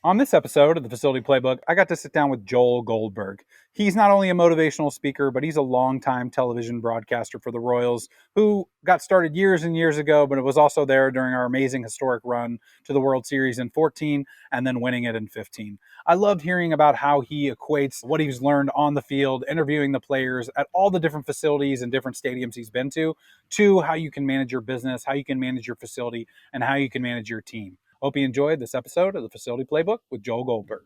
On this episode of the Facility Playbook, I got to sit down with Joel Goldberg. He's not only a motivational speaker, but he's a longtime television broadcaster for the Royals who got started years and years ago, but it was also there during our amazing historic run to the World Series in 14 and then winning it in 15. I loved hearing about how he equates what he's learned on the field, interviewing the players at all the different facilities and different stadiums he's been to how you can manage your business, how you can manage your facility, and how you can manage your team. Hope you enjoyed this episode of the Facility Playbook with Joel Goldberg.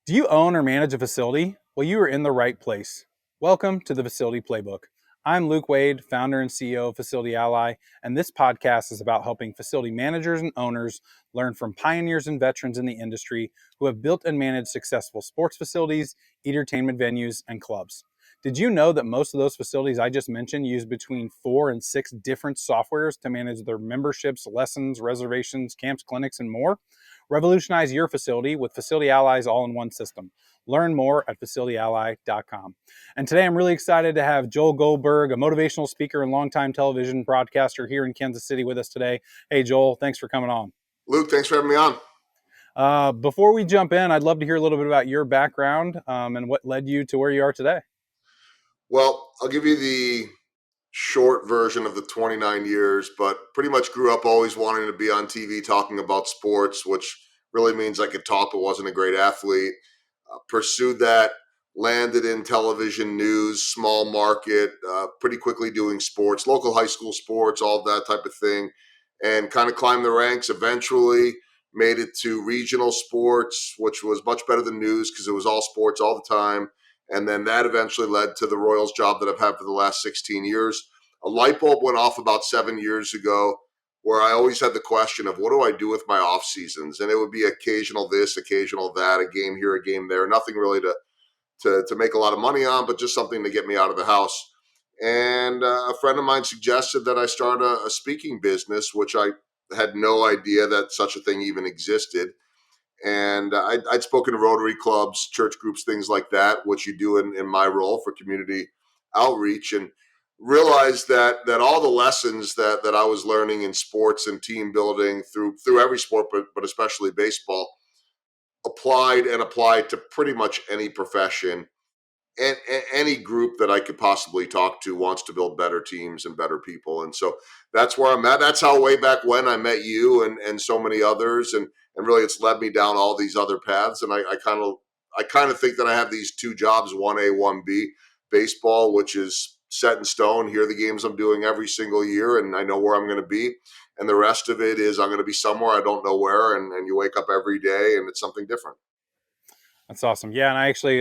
Do you own or manage a facility? Well, you are in the right place. Welcome to the Facility Playbook. I'm Luke Wade, founder and CEO of Facility Ally, and this podcast is about helping facility managers and owners learn from pioneers and veterans in the industry who have built and managed successful sports facilities, entertainment venues, and clubs. Did you know that most of those facilities I just mentioned use between 4 and 6 different softwares to manage their memberships, lessons, reservations, camps, clinics, and more? Revolutionize your facility with Facility Ally's all-in-one system. Learn more at facilityally.com. And today I'm really excited to have Joel Goldberg, a motivational speaker and longtime television broadcaster here in Kansas City with us today. Hey, Joel, thanks for coming on. Luke, thanks for having me on. Before we jump in, I'd love to hear a little bit about your background and what led you to where you are today. Well, I'll give you the short version of the 29 years, but pretty much grew up always wanting to be on TV talking about sports, which really means I could talk but wasn't a great athlete. Pursued that, landed in television news, small market, pretty quickly doing sports, local high school sports, all that type of thing, and kind of climbed the ranks. Eventually made it to regional sports, which was much better than news because it was all sports all the time. And then that eventually led to the Royals job that I've had for the last 16 years. A light bulb went off about 7 years ago where I always had the question of what do I do with my off seasons? And it would be occasional this, occasional that, a game here, a game there, nothing really to make a lot of money on, but just something to get me out of the house. And a friend of mine suggested that I start a speaking business, which I had no idea that such a thing even existed. And I'd spoken to Rotary clubs, church groups, things like that, which you do in my role for community outreach, and realized that all the lessons that I was learning in sports and team building through every sport, but especially baseball, applied to pretty much any profession. And any group that I could possibly talk to wants to build better teams and better people. And so that's where I'm at. That's how way back when I met you and so many others. And really it's led me down all these other paths. And I kind of think that I have these two jobs, 1A, 1B, baseball, which is set in stone. Here are the games I'm doing every single year, and I know where I'm going to be. And the rest of it is I'm going to be somewhere, I don't know where. And you wake up every day and it's something different. That's awesome. Yeah, and I actually,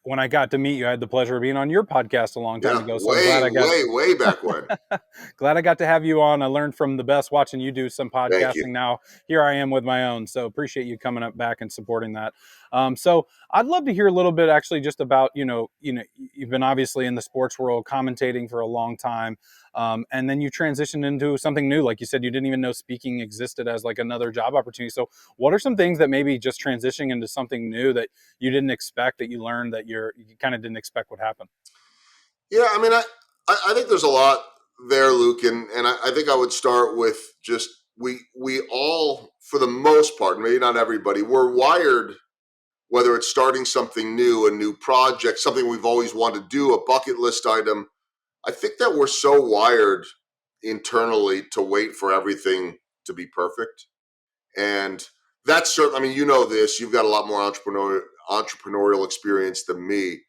when I got to meet you, I had the pleasure of being on your podcast a long time ago. So way back when. Glad I got to have you on. I learned from the best watching you do some podcasting. Now here I am with my own. So appreciate you coming up back and supporting that. So I'd love to hear a little bit actually just about, you've been obviously in the sports world commentating for a long time. And then you transitioned into something new. Like you said, you didn't even know speaking existed as like another job opportunity. So what are some things that maybe just transitioning into something new that you didn't expect, that you learned that you kind of didn't expect would happen? Yeah, I mean, I think there's a lot there, Luke, and I think I would start with just we all, for the most part, maybe not everybody, we're wired, whether it's starting something new, a new project, something we've always wanted to do, a bucket list item. I think that we're so wired internally to wait for everything to be perfect. And that's certain. I mean, you know this, you've got a lot more entrepreneurial experience than me.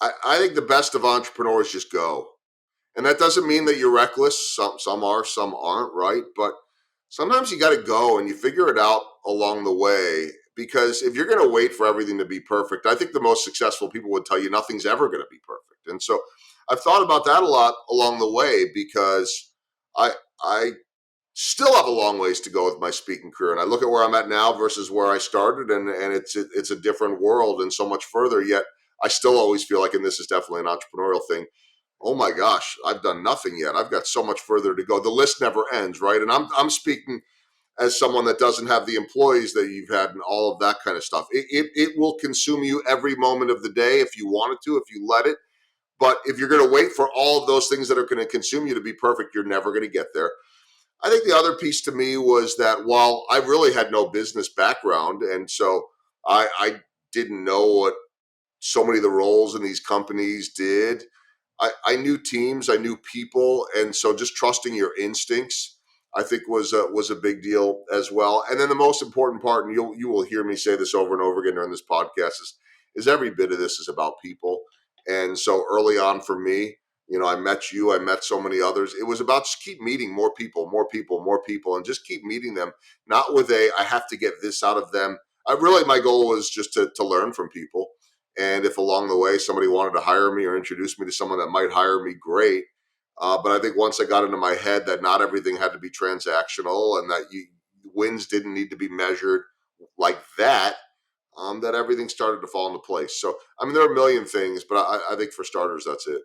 I think the best of entrepreneurs just go. And that doesn't mean that you're reckless. Some are, some aren't, right? But sometimes you got to go and you figure it out along the way. Because if you're going to wait for everything to be perfect, I think the most successful people would tell you nothing's ever going to be perfect. And so I've thought about that a lot along the way because I still have a long ways to go with my speaking career. And I look at where I'm at now versus where I started, and it's a different world and so much further. Yet I still always feel like, and this is definitely an entrepreneurial thing, oh my gosh, I've done nothing yet. I've got so much further to go. The list never ends, right? And I'm speaking as someone that doesn't have the employees that you've had and all of that kind of stuff. It will consume you every moment of the day if you wanted to, if you let it. But if you're going to wait for all of those things that are going to consume you to be perfect, you're never going to get there. I think the other piece to me was that while I really had no business background, and so I didn't know what so many of the roles in these companies did. I knew teams, I knew people, and so just trusting your instincts, I think was a big deal as well. And then the most important part, and you will hear me say this over and over again during this podcast, is every bit of this is about people. And so early on for me, I met you, I met so many others. It was about just keep meeting more people, more people, more people, and just keep meeting them. Not with I have to get this out of them. My goal was just to learn from people, and if along the way somebody wanted to hire me or introduce me to someone that might hire me, great. But I think once I got into my head that not everything had to be transactional and that wins didn't need to be measured like that, that everything started to fall into place. So, I mean, there are a million things, but I think for starters, that's it.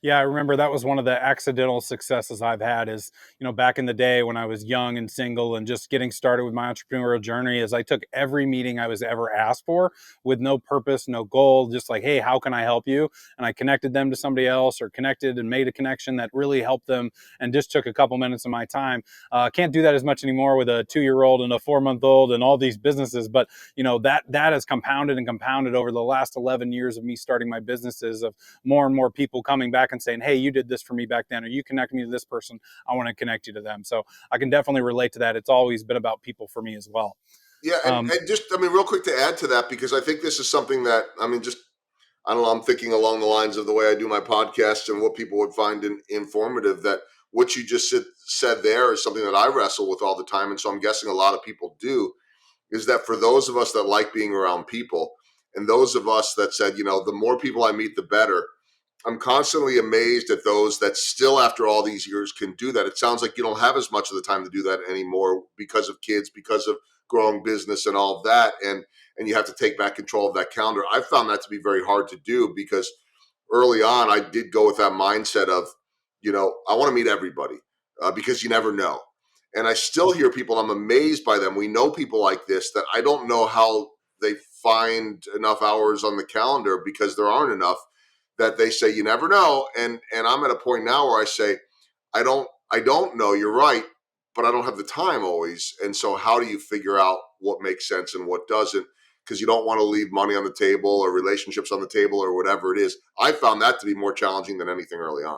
Yeah, I remember that was one of the accidental successes I've had is, back in the day when I was young and single and just getting started with my entrepreneurial journey is I took every meeting I was ever asked for with no purpose, no goal, just like, hey, how can I help you? And I connected them to somebody else or connected and made a connection that really helped them and just took a couple minutes of my time. Can't do that as much anymore with a 2-year old and a 4-month old and all these businesses, but that has compounded and compounded over the last 11 years of me starting my businesses of more and more people coming back and saying, hey, you did this for me back then, or you connect me to this person, I want to connect you to them. So I can definitely relate to that. It's always been about people for me as well. Yeah, um, and just, I mean, real quick to add to that, because I think this is something that, I mean, just, I don't know, I'm thinking along the lines of the way I do my podcast and what people would find informative, that what you just said there is something that I wrestle with all the time. And so I'm guessing a lot of people do, is that for those of us that like being around people, and those of us that said, the more people I meet, the better, I'm constantly amazed at those that still, after all these years, can do that. It sounds like you don't have as much of the time to do that anymore because of kids, because of growing business and all of that, and you have to take back control of that calendar. I found that to be very hard to do because early on, I did go with that mindset of, I want to meet everybody because you never know. And I still hear people, I'm amazed by them. We know people like this that I don't know how they find enough hours on the calendar, because there aren't enough, that they say you never know. And I'm at a point now where I say, I don't know, you're right, but I don't have the time always. And so how do you figure out what makes sense and what doesn't? Because you don't want to leave money on the table or relationships on the table or whatever it is. I found that to be more challenging than anything early on.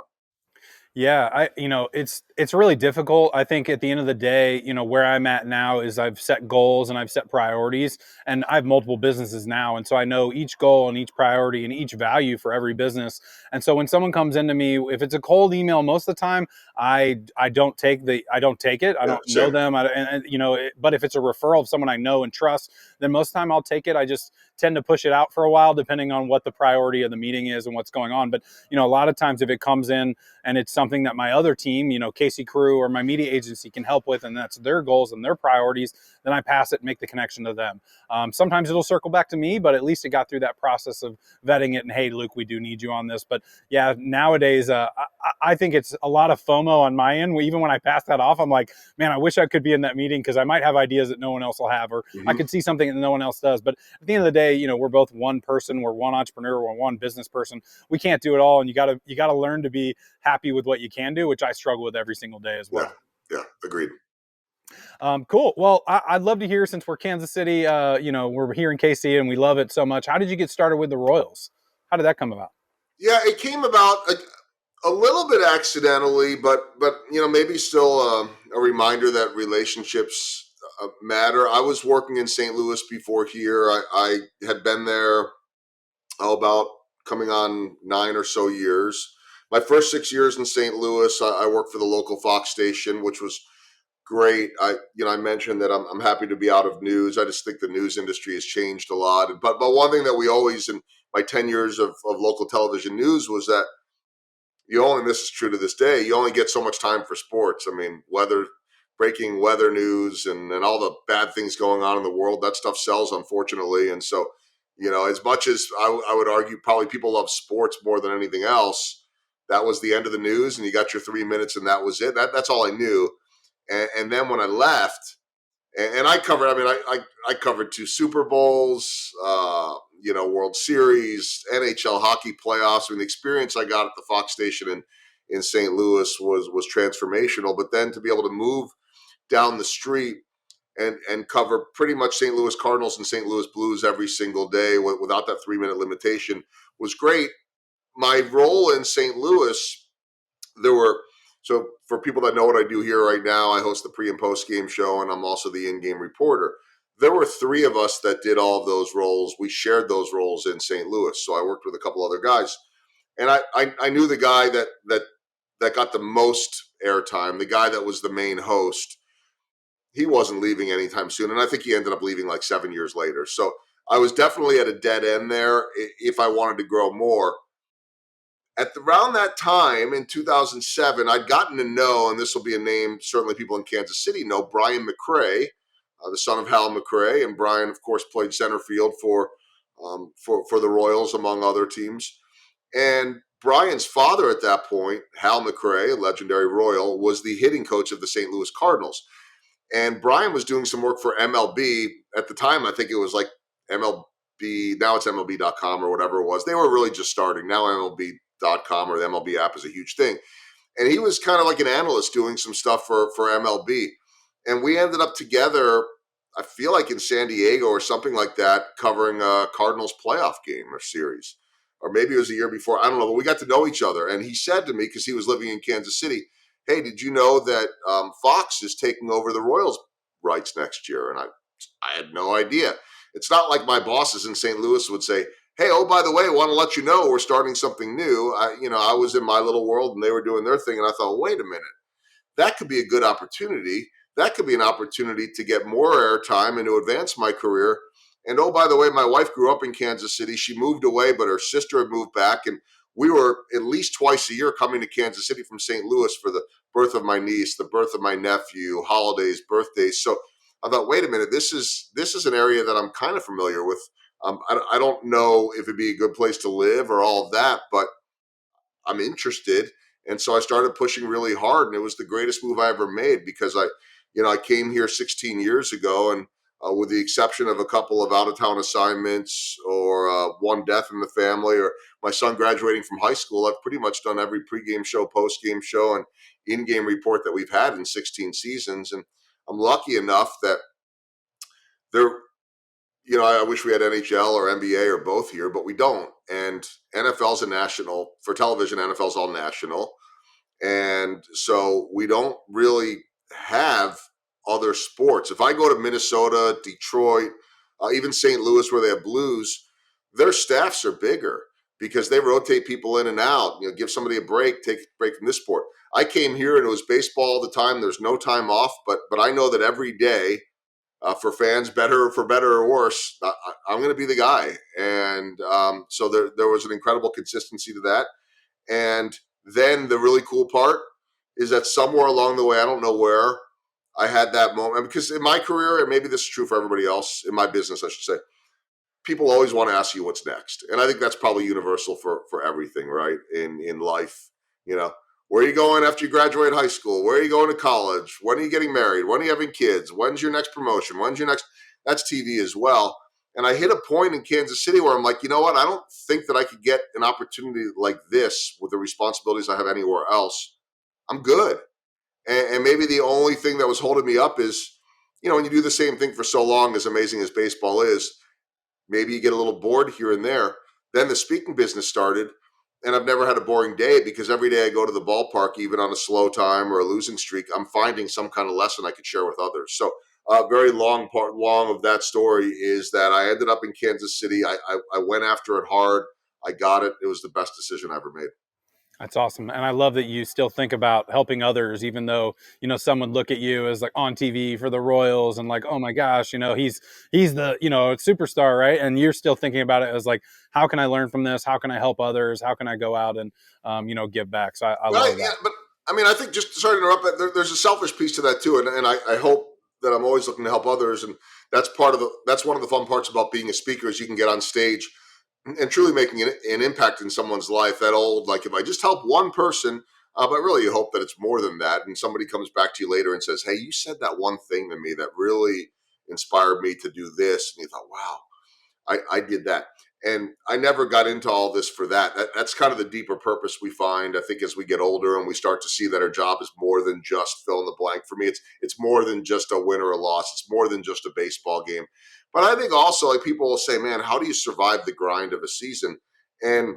Yeah, it's really difficult. I think at the end of the day, where I'm at now is I've set goals and I've set priorities, and I have multiple businesses now, and so I know each goal and each priority and each value for every business. And so when someone comes into me, if it's a cold email, most of the time I don't take it. I Yeah, don't know same. them, but if it's a referral of someone I know and trust, then most of the time I'll take it. I just tend to push it out for a while depending on what the priority of the meeting is and what's going on. But a lot of times if it comes in and it's something that my other team, Casey Crew or my media agency can help with, and that's their goals and their priorities, then I pass it and make the connection to them. Sometimes it'll circle back to me, but at least it got through that process of vetting it and, hey, Luke, we do need you on this. But yeah, nowadays, I think it's a lot of FOMO on my end. Even when I pass that off, I'm like, man, I wish I could be in that meeting because I might have ideas that no one else will have, or I Hmm. could see something that no one else does. But at the end of the day, we're both one person, we're one entrepreneur, we're one business person. We can't do it all, and you gotta learn to be happy with what you can do, which I struggle with every single day as Yeah, well. yeah, agreed. Cool. Well, I'd love to hear, since we're Kansas City, we're here in KC and we love it so much. How did you get started with the Royals? How did that come about? Yeah, it came about a little bit accidentally, but maybe still a reminder that relationships matter. I was working in St. Louis before here. I had been there about coming on 9 or so years. My first 6 years in St. Louis, I worked for the local Fox station, which was great. I mentioned that I'm happy to be out of news. I just think the news industry has changed a lot. But one thing that we always, in my 10 years of local television news, was that this is true to this day, you only get so much time for sports. I mean, breaking weather news and all the bad things going on in the world, that stuff sells, unfortunately. And so, as much as I would argue probably people love sports more than anything else, that was the end of the news, and you got your 3 minutes, and that was it. That's all I knew. And then when I left, and I covered, I mean, I covered two Super Bowls, World Series, NHL hockey playoffs. I mean, the experience I got at the Fox station in St. Louis was transformational. But then to be able to move down the street and cover pretty much St. Louis Cardinals and St. Louis Blues every single day without that 3 minute limitation was great. My role in St. Louis, there were, so for people that know what I do here right now, I host the pre and post game show, and I'm also the in-game reporter. There were three of us that did all of those roles. We shared those roles in St. Louis, so I worked with a couple other guys, and I knew the guy that got the most airtime, the guy that was the main host. He wasn't leaving anytime soon, and I think he ended up leaving like 7 years later. So I was definitely at a dead end there if I wanted to grow more. Around that time in 2007, I'd gotten to know, and this will be a name certainly people in Kansas City know, Brian McRae, the son of Hal McRae, and Brian, of course, played center field for the Royals among other teams. And Brian's father at that point, Hal McRae, a legendary Royal, was the hitting coach of the St. Louis Cardinals. And Brian was doing some work for MLB at the time. I think it was like MLB. Now it's MLB.com or whatever it was. They were really just starting. Now MLB.com or the MLB app is a huge thing. And he was kind of like an analyst doing some stuff for MLB. And we ended up together, I feel like in San Diego or something like that, covering a Cardinals playoff game or series. Or maybe it was a year before. I don't know. But we got to know each other. And he said to me, because he was living in Kansas City, hey, did you know that Fox is taking over the Royals rights next year? And I had no idea. It's not like my bosses in St. Louis would say, hey, oh, by the way, I want to let you know we're starting something new. I was in my little world and they were doing their thing. And I thought, wait a minute, that could be a good opportunity. That could be an opportunity to get more airtime and to advance my career. And oh, by the way, my wife grew up in Kansas City. She moved away, but her sister had moved back. And we were at least twice a year coming to Kansas City from St. Louis for the birth of my niece, the birth of my nephew, holidays, birthdays. So I thought, wait a minute, this is an area that I'm kind of familiar with. I don't know if it'd be a good place to live or all of that, but I'm interested. And so I started pushing really hard, and it was the greatest move I ever made because I came here 16 years ago, and with the exception of a couple of out of town assignments or one death in the family or my son graduating from high school, I've pretty much done every pregame show, postgame show, and in-game report that we've had in 16 seasons. And I'm lucky enough that there, I wish we had NHL or NBA or both here, but we don't. And NFL's a national for television. NFL's all national. And so we don't really have other sports. If I go to Minnesota, Detroit, even St. Louis, where they have Blues, their staffs are bigger because they rotate people in and out. Give somebody a break, take a break from this sport. I came here and it was baseball all the time. There's no time off, but I know that every day for fans, for better or worse, I'm going to be the guy. And so there was an incredible consistency to that. And then the really cool part is that somewhere along the way, I don't know where, I had that moment. Because in my career, and maybe this is true for everybody else, in my business, I should say, people always want to ask you what's next. And I think that's probably universal for everything, right? In life, where are you going after you graduate high school? Where are you going to college? When are you getting married? When are you having kids? When's your next promotion? When's your next? That's TV as well. And I hit a point in Kansas City where I'm like, you know what? I don't think that I could get an opportunity like this with the responsibilities I have anywhere else. I'm good. And maybe the only thing that was holding me up is, when you do the same thing for so long, as amazing as baseball is, maybe you get a little bored here and there. Then the speaking business started, and I've never had a boring day because every day I go to the ballpark, even on a slow time or a losing streak, I'm finding some kind of lesson I could share with others. So, very long of that story is that I ended up in Kansas City. I went after it hard. I got it. It was the best decision I ever made. That's awesome. And I love that you still think about helping others, even though, some would look at you as like on TV for the Royals and like, oh my gosh, he's the, superstar, right? And you're still thinking about it as like, how can I learn from this? How can I help others? How can I go out and, give back? So I Right. love Yeah. that. But I mean, I think just sorry to interrupt, but there's a selfish piece to that too. And I hope that I'm always looking to help others. And that's one of the fun parts about being a speaker is you can get on stage and truly making an impact in someone's life. That old, like if I just help one person, but really you hope that it's more than that. And somebody comes back to you later and says, hey, you said that one thing to me that really inspired me to do this. And you thought, wow, I did that. And I never got into all this for that's kind of the deeper purpose we find, I think, as we get older and we start to see that our job is more than just fill in the blank. For me, it's more than just a win or a loss. It's more than just a baseball game. But I think also, like, people will say, man, how do you survive the grind of a season? And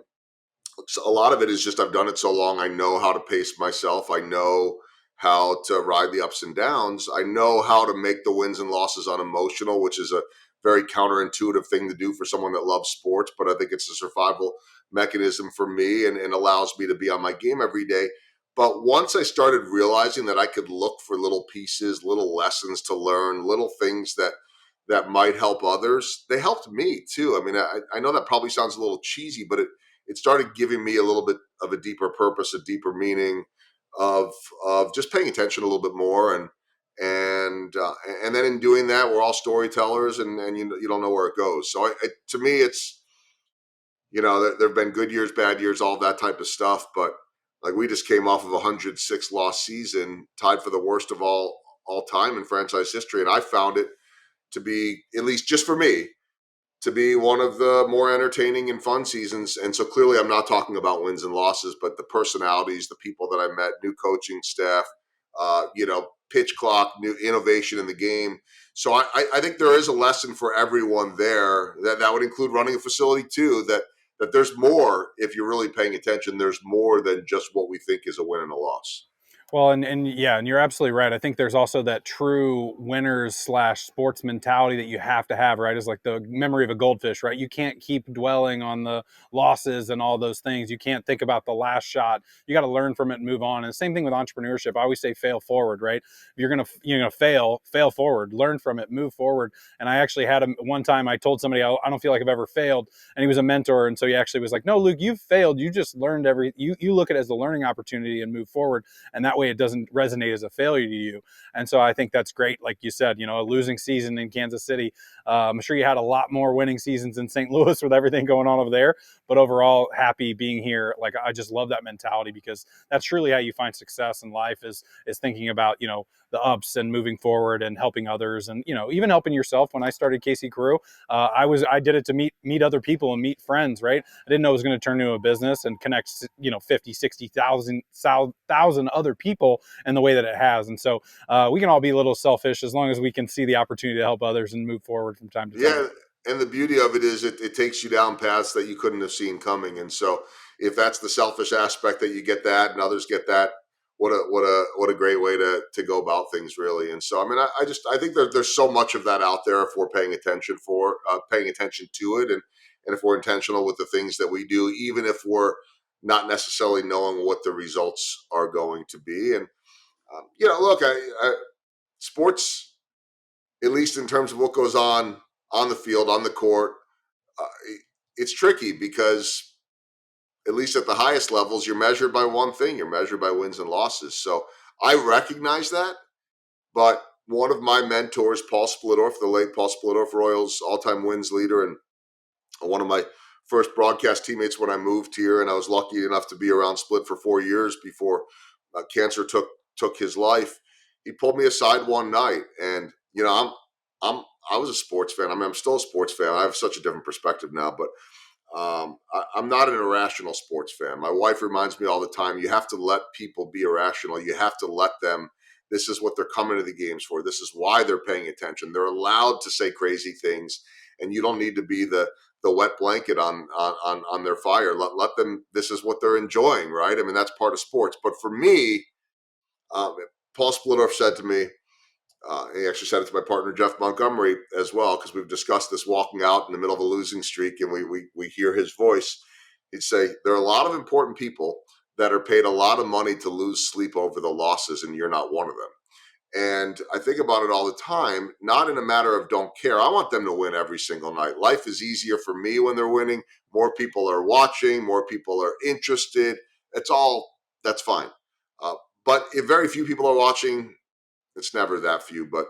so a lot of it is just I've done it so long. I know how to pace myself. I know how to ride the ups and downs. I know how to make the wins and losses unemotional, which is a very counterintuitive thing to do for someone that loves sports. But I think it's a survival mechanism for me, and allows me to be on my game every day. But once I started realizing that I could look for little pieces, little lessons to learn, little things that might help others, they helped me too. I mean, I know that probably sounds a little cheesy, but it started giving me a little bit of a deeper purpose, a deeper meaning of just paying attention a little bit more, and then in doing that, we're all storytellers, and you don't know where it goes. So to me, it's, there have been good years, bad years, all that type of stuff, but like, we just came off of a 106 loss season, tied for the worst of all time in franchise history, and I found it to be, at least just for me, to be one of the more entertaining and fun seasons. And so clearly, I'm not talking about wins and losses, but the personalities, the people that I met, new coaching staff, pitch clock, new innovation in the game. So I think there is a lesson for everyone there, that would include running a facility too, that there's more. If you're really paying attention, there's more than just what we think is a win and a loss. Well, and yeah, and you're absolutely right. I think there's also that true winners slash sports mentality that you have to have, right? Is like the memory of a goldfish, right? You can't keep dwelling on the losses and all those things. You can't think about the last shot. You got to learn from it and move on. And the same thing with entrepreneurship. I always say fail forward, right? If you're gonna fail forward, learn from it, move forward. And I actually had one time I told somebody I don't feel like I've ever failed, and he was a mentor, and so he actually was like, "No, Luke, you've failed. You just learned you look at it as a learning opportunity and move forward." And that way it doesn't resonate as a failure to you. And so I think that's great. Like you said, a losing season in Kansas City. I'm sure you had a lot more winning seasons in St. Louis with everything going on over there. But overall, happy being here. Like, I just love that mentality, because that's truly how you find success in life, is thinking about, the ups and moving forward and helping others, and even helping yourself. When I started KC Crew, I did it to meet other people and meet friends, right? I didn't know it was going to turn into a business and connect 50, 60,000 other people in the way that it has. And so we can all be a little selfish as long as we can see the opportunity to help others and move forward from time to time. Yeah, and the beauty of it is it takes you down paths that you couldn't have seen coming. And so, if that's the selfish aspect, that you get that and others get that, what a great way to go about things, really. And so, I mean, I think there's so much of that out there if we're paying attention to it, and if we're intentional with the things that we do, even if we're not necessarily knowing what the results are going to be. And look, sports, at least in terms of what goes on the field, on the court, uh, it's tricky, because at least at the highest levels, you're measured by one thing: you're measured by wins and losses. So I recognize that. But one of my mentors, Paul Splittorff, the late Paul Splittorff, Royals all-time wins leader, and one of my first broadcast teammates when I moved here, and I was lucky enough to be around Split for 4 years before cancer took his life. He pulled me aside one night, and I was a sports fan. I mean, I'm still a sports fan. I have such a different perspective now, but I'm not an irrational sports fan. My wife reminds me all the time, you have to let people be irrational. You have to let them. This is what they're coming to the games for. This is why they're paying attention. They're allowed to say crazy things, and you don't need to be the wet blanket on their fire. Let them. This is what they're enjoying, right? I mean, that's part of sports. But for me, Paul Splittorff said to me, he actually said it to my partner Jeff Montgomery as well, because we've discussed this walking out in the middle of a losing streak, and we hear his voice. He'd say, there are a lot of important people that are paid a lot of money to lose sleep over the losses, and you're not one of them. And I think about it all the time, not in a matter of don't care. I want them to win every single night. Life is easier for me when they're winning. More people are watching, more people are interested. That's fine. Uh, but if very few people are watching, it's never that few, but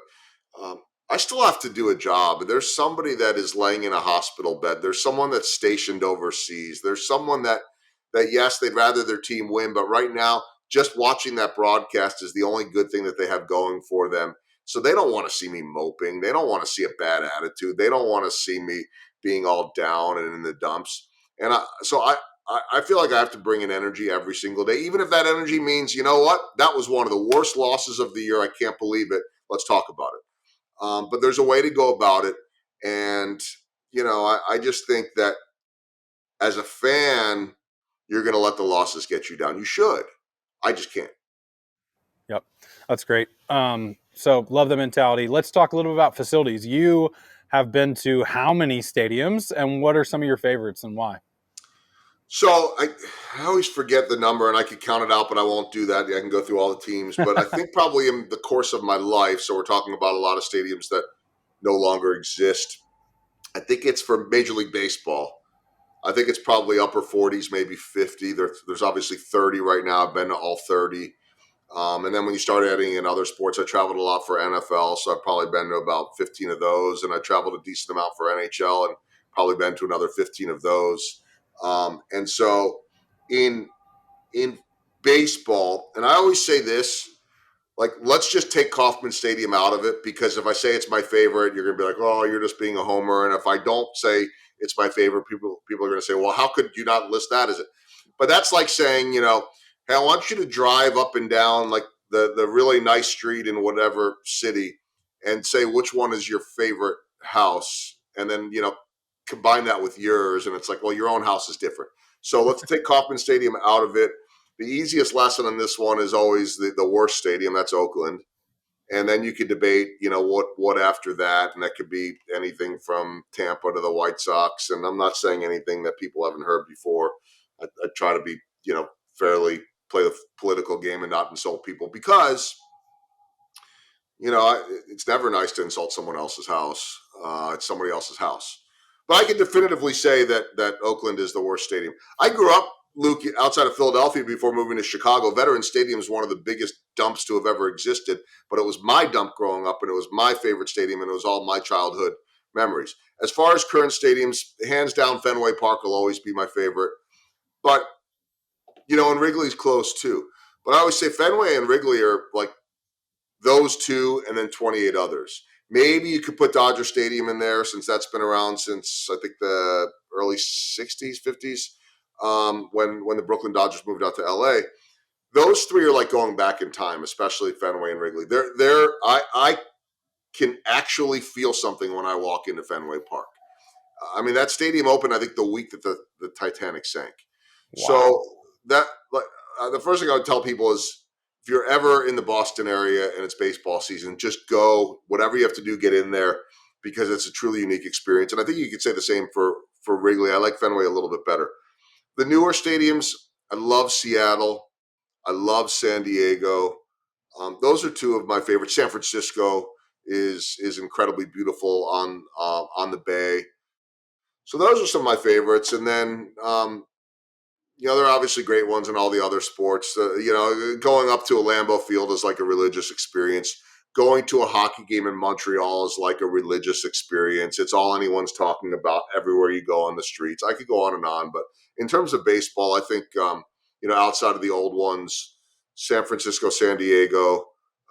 um, I still have to do a job. There's somebody that is laying in a hospital bed. There's someone that's stationed overseas. There's someone that yes, they'd rather their team win, but right now, just watching that broadcast is the only good thing that they have going for them. So they don't want to see me moping. They don't want to see a bad attitude. They don't want to see me being all down and in the dumps. And I feel like I have to bring in energy every single day, even if that energy means, you know what, that was one of the worst losses of the year. I can't believe it. Let's talk about it. But there's a way to go about it. And, I just think that as a fan, you're going to let the losses get you down. You should. I just can't. Yep, that's great. So love the mentality. Let's talk a little bit about facilities. You have been to how many stadiums, and what are some of your favorites and why? So I always forget the number, and I could count it out, but I won't do that. I can go through all the teams, but I think probably in the course of my life, so we're talking about a lot of stadiums that no longer exist. I think it's for Major League Baseball. I think it's probably upper 40s, maybe 50. There's obviously 30 right now. I've been to all 30. And then when you start adding in other sports, I traveled a lot for NFL, so I've probably been to about 15 of those. And I traveled a decent amount for NHL and probably been to another 15 of those. And so in in baseball, and I always say this, like, let's just take Kauffman Stadium out of it, because if I say it's my favorite, you're going to be like, oh, you're just being a homer. And if I don't say it's my favorite, people are going to say, well, how could you not list that as it? But that's like saying, hey, I want you to drive up and down like the really nice street in whatever city and say which one is your favorite house, and then combine that with yours, and it's like, well, your own house is different. So let's take Kauffman Stadium out of it. The easiest lesson on this one is always the worst stadium. That's Oakland. And then you could debate, what after that, and that could be anything from Tampa to the White Sox. And I'm not saying anything that people haven't heard before. I try to be, fairly play the political game and not insult people, because it's never nice to insult someone else's house. It's somebody else's house. But I can definitively say that Oakland is the worst stadium. I grew up, Luke, outside of Philadelphia before moving to Chicago. Veterans Stadium is one of the biggest dumps to have ever existed, but it was my dump growing up, and it was my favorite stadium, and it was all my childhood memories. As far as current stadiums, hands down, Fenway Park will always be my favorite. But, and Wrigley's close too. But I always say Fenway and Wrigley are like those two, and then 28 others. Maybe you could put Dodger Stadium in there, since that's been around since I think the early 60s, 50s, when the Brooklyn Dodgers moved out to LA. Those three are like going back in time, especially Fenway and Wrigley. I can actually feel something when I walk into Fenway Park. I mean, that stadium opened, I think, the week that the Titanic sank. Wow. So that, like, the first thing I would tell people is, if you're ever in the Boston area and it's baseball season, just go. Whatever you have to do, get in there, because it's a truly unique experience. And I think you could say the same for Wrigley. I like Fenway a little bit better. The newer stadiums, I love Seattle. I love San Diego. Those are two of my favorites. San Francisco is incredibly beautiful on the bay. So those are some of my favorites. And then there are obviously great ones in all the other sports. Going up to a Lambeau Field is like a religious experience. Going to a hockey game in Montreal is like a religious experience. It's all anyone's talking about everywhere you go on the streets. I could go on and on, but in terms of baseball, I think outside of the old ones, San Francisco, San Diego,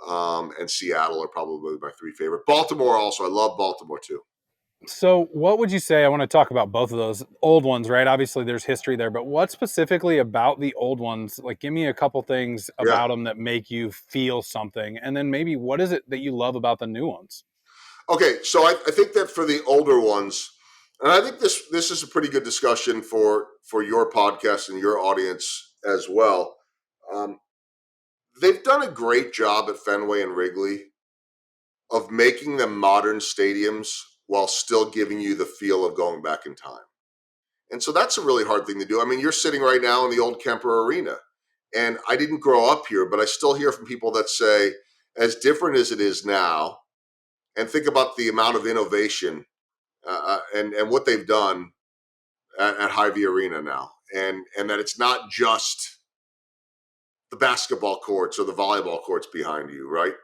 and Seattle are probably my three favorite. Baltimore also, I love Baltimore too. So, what would you say? I want to talk about both of those old ones, right? Obviously, there's history there, but what specifically about the old ones? Like, give me a couple things Yeah. about them that make you feel something, and then maybe what is it that you love about the new ones? Okay, so I think that for the older ones, and I think this is a pretty good discussion for your podcast and your audience as well. Um, they've done a great job at Fenway and Wrigley of making them modern stadiums while still giving you the feel of going back in time. And so that's a really hard thing to do. I mean, you're sitting right now in the old Kemper Arena, and I didn't grow up here, but I still hear from people that say, as different as it is now, and think about the amount of innovation and what they've done at Hy-Vee Arena now, and that it's not just the basketball courts or the volleyball courts behind you, right?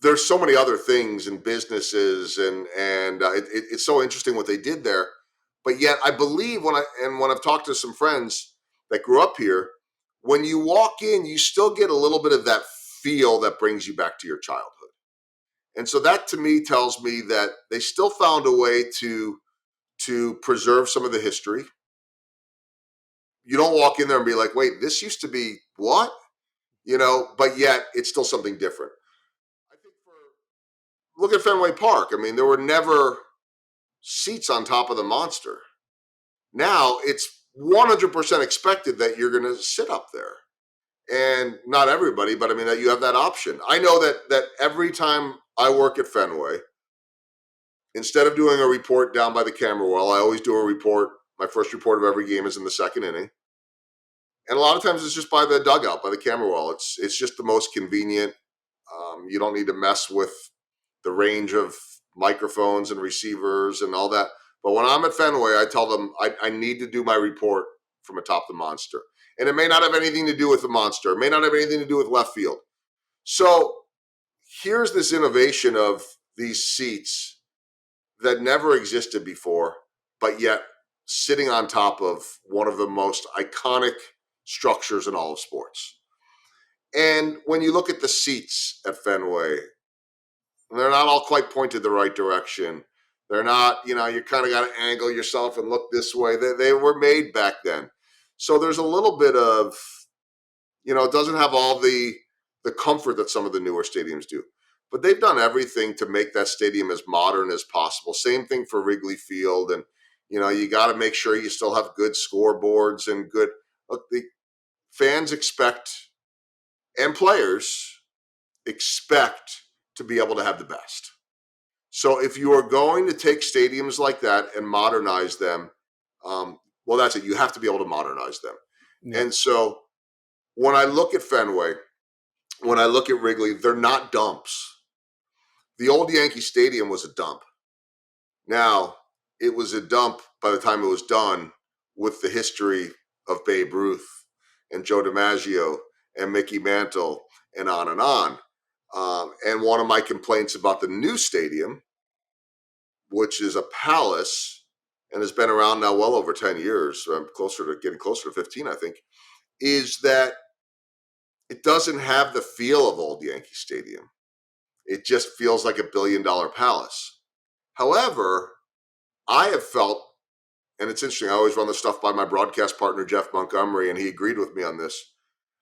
There's so many other things and businesses, and it's so interesting what they did there. But yet, I believe when I've talked to some friends that grew up here, when you walk in, you still get a little bit of that feel that brings you back to your childhood. And so that to me tells me that they still found a way to preserve some of the history. You don't walk in there and be like, wait, this used to be what? But yet it's still something different. I think look at Fenway Park. I mean, there were never seats on top of the monster. Now it's 100% expected that you're going to sit up there. And not everybody, but I mean that you have that option. I know that every time I work at Fenway, instead of doing a report down by the camera well, I always do a report. My first report of every game is in the second inning. And a lot of times it's just by the dugout, by the camera well. It's just the most convenient. You don't need to mess with the range of microphones and receivers and all that. But when I'm at Fenway, I tell them I need to do my report from atop the monster. And it may not have anything to do with the monster. It may not have anything to do with left field. So here's this innovation of these seats that never existed before, but yet sitting on top of one of the most iconic structures in all of sports. And when you look at the seats at Fenway, they're not all quite pointed the right direction. They're not, you kind of got to angle yourself and look this way. They were made back then. So there's a little bit of, it doesn't have all the comfort that some of the newer stadiums do. But they've done everything to make that stadium as modern as possible. Same thing for Wrigley Field. And, you got to make sure you still have good scoreboards and good. Look, the fans expect, and players expect to be able to have the best. So if you are going to take stadiums like that and modernize them, well, that's it. You have to be able to modernize them. Yep. And so when I look at Fenway, when I look at Wrigley, they're not dumps. The old Yankee Stadium was a dump. Now, it was a dump by the time it was done with the history of Babe Ruth and Joe DiMaggio and Mickey Mantle and on and on. And one of my complaints about the new stadium, which is a palace and has been around now well over 10 years, so I'm getting closer to 15, I think, is that it doesn't have the feel of old Yankee Stadium. It just feels like $1 billion palace. However, I have felt, and it's interesting, I always run the stuff by my broadcast partner, Jeff Montgomery, and he agreed with me on this.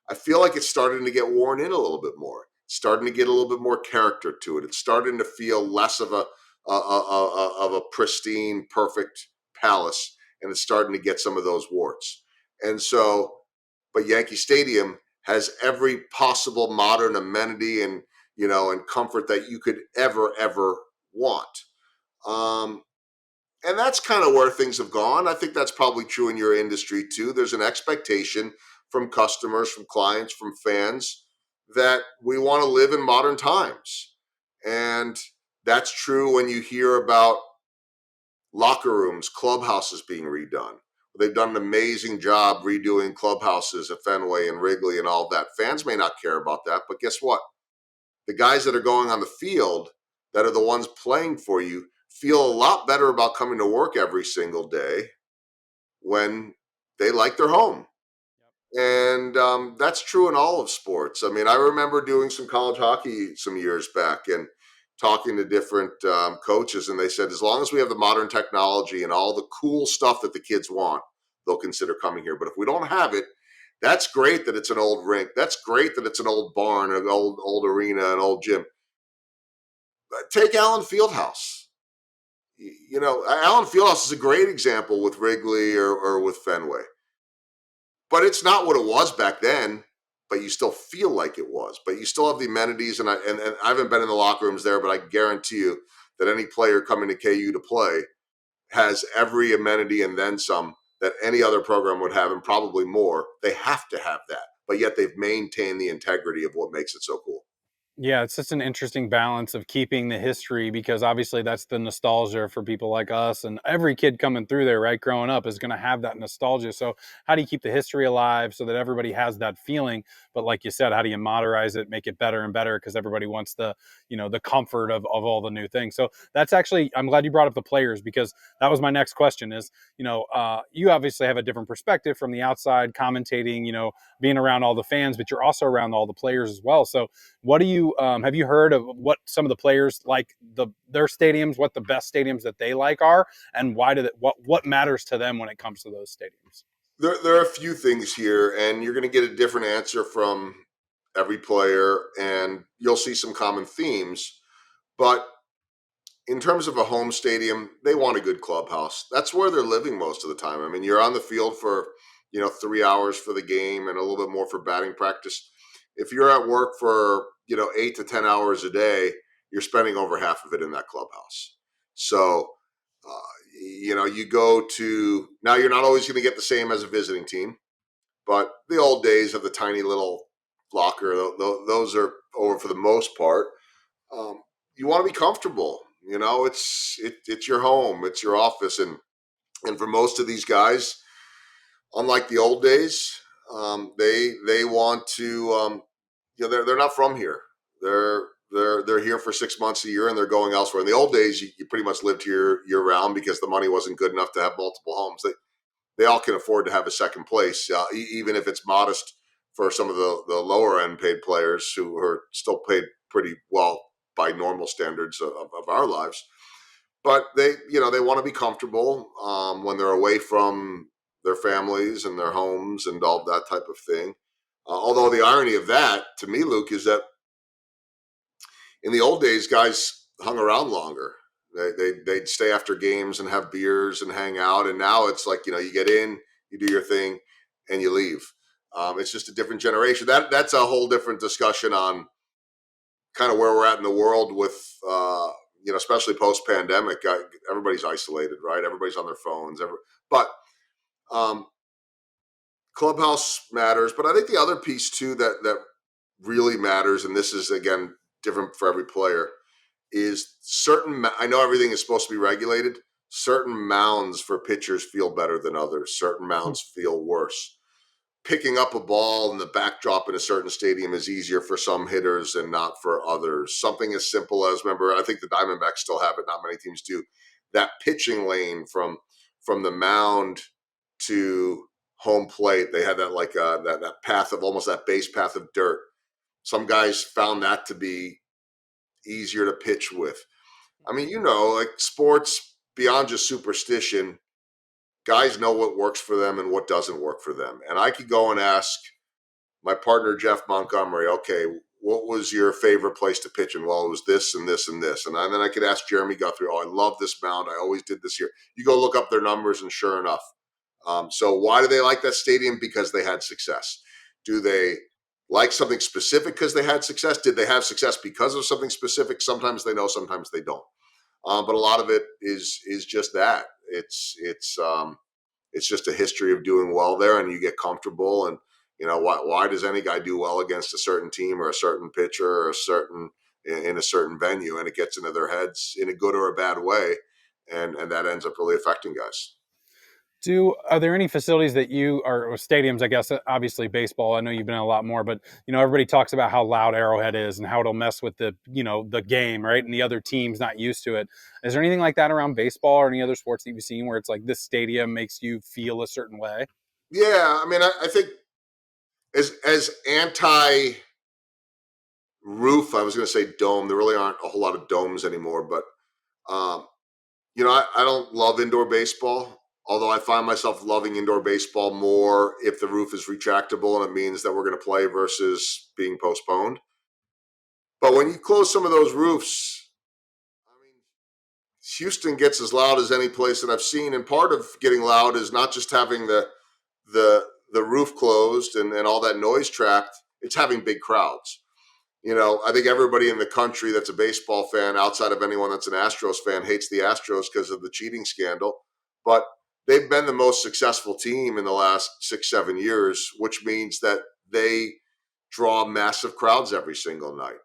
I feel like it's starting to get worn in a little bit more. It's starting to get a little bit more character to it. It's starting to feel less of a pristine, perfect palace, and it's starting to get some of those warts. And so, but Yankee Stadium has every possible modern amenity and and comfort that you could ever want. And that's kind of where things have gone. I think that's probably true in your industry too. There's an expectation from customers, from clients, from fans that we want to live in modern times. And that's true when you hear about locker rooms, clubhouses being redone. They've done an amazing job redoing clubhouses at Fenway and Wrigley and all that. Fans may not care about that, but guess what? The guys that are going on the field that are the ones playing for you feel a lot better about coming to work every single day when they like their home. And that's true in all of sports. I mean, I remember doing some college hockey some years back and talking to different coaches, and they said, as long as we have the modern technology and all the cool stuff that the kids want, they'll consider coming here. But if we don't have it, that's great that it's an old rink. That's great that it's an old barn, an old arena, an old gym. But take Allen Fieldhouse. Allen Fieldhouse is a great example with Wrigley or with Fenway. But it's not what it was back then, but you still feel like it was. But you still have the amenities, and I haven't been in the locker rooms there, but I guarantee you that any player coming to KU to play has every amenity and then some that any other program would have, and probably more. They have to have that, but yet they've maintained the integrity of what makes it so cool. Yeah, it's just an interesting balance of keeping the history, because obviously that's the nostalgia for people like us, and every kid coming through there, right, growing up is going to have that nostalgia. So how do you keep the history alive so that everybody has that feeling? But like you said, how do you modernize it, make it better and better, because everybody wants the comfort of all the new things. So that's actually, I'm glad you brought up the players, because that was my next question is, you obviously have a different perspective from the outside commentating, being around all the fans, but you're also around all the players as well. So what do you have you heard of what some of the players like their stadiums, what the best stadiums that they like are, and why do what matters to them when it comes to those stadiums? There are a few things here, and you're going to get a different answer from every player, and you'll see some common themes. But in terms of a home stadium, they want a good clubhouse. That's where they're living most of the time. I mean, you're on the field for 3 hours for the game and a little bit more for batting practice. If you're at work for 8 to 10 hours a day, you're spending over half of it in that clubhouse. So you go to now. You're not always going to get the same as a visiting team, but the old days of the tiny little locker, those are over for the most part. Um, you want to be comfortable. It's your home, it's your office, and for most of these guys, unlike the old days, they want to. They're not from here. They're here for 6 months a year, and they're going elsewhere. In the old days, you pretty much lived here year round because the money wasn't good enough to have multiple homes. They all can afford to have a second place, even if it's modest for some of the lower end paid players who are still paid pretty well by normal standards of our lives. But they want to be comfortable when they're away from their families and their homes and all that type of thing. Although the irony of that, to me, Luke, is that in the old days, guys hung around longer. They'd stay after games and have beers and hang out. And now it's like, you get in, you do your thing, and you leave. It's just a different generation. That's a whole different discussion on kind of where we're at in the world with, especially post pandemic. Everybody's isolated, right? Everybody's on their phones. But um, clubhouse matters. But I think the other piece too that really matters, and this is again different for every player, is I know everything is supposed to be regulated. Certain mounds for pitchers feel better than others. Certain mounds feel worse. Picking up a ball in the backdrop in a certain stadium is easier for some hitters and not for others. Something as simple as, remember, I think the Diamondbacks still have it, not many teams do, that pitching lane from the mound to home plate. They had that like that path of almost that base path of dirt. Some guys found that to be easier to pitch with. I mean, like sports beyond just superstition, guys know what works for them and what doesn't work for them. And I could go and ask my partner, Jeff Montgomery, okay, what was your favorite place to pitch? And well, it was this and this and this. And then I could ask Jeremy Guthrie, oh, I love this mound. I always did this here. You go look up their numbers, and sure enough. So why do they like that stadium? Because they had success. Do they like something specific because they had success? Did they have success because of something specific? Sometimes they know, sometimes they don't. But a lot of it is just that. It's just a history of doing well there, and you get comfortable. And why does any guy do well against a certain team or a certain pitcher or in a certain venue? And it gets into their heads in a good or a bad way, and that ends up really affecting guys. Are there any facilities that you or stadiums? I guess obviously baseball. I know you've been in a lot more, but everybody talks about how loud Arrowhead is and how it'll mess with the game, right? And the other team's not used to it. Is there anything like that around baseball or any other sports that you've seen where it's like this stadium makes you feel a certain way? Yeah, I mean, I think as anti roof, I was going to say dome. There really aren't a whole lot of domes anymore, but um, I don't love indoor baseball, although I find myself loving indoor baseball more if the roof is retractable and it means that we're going to play versus being postponed. But when you close some of those roofs, I mean, Houston gets as loud as any place that I've seen. And part of getting loud is not just having the roof closed and all that noise trapped, it's having big crowds. I think everybody in the country that's a baseball fan, outside of anyone that's an Astros fan, hates the Astros because of the cheating scandal. But they've been the most successful team in the last 6, 7 years, which means that they draw massive crowds every single night.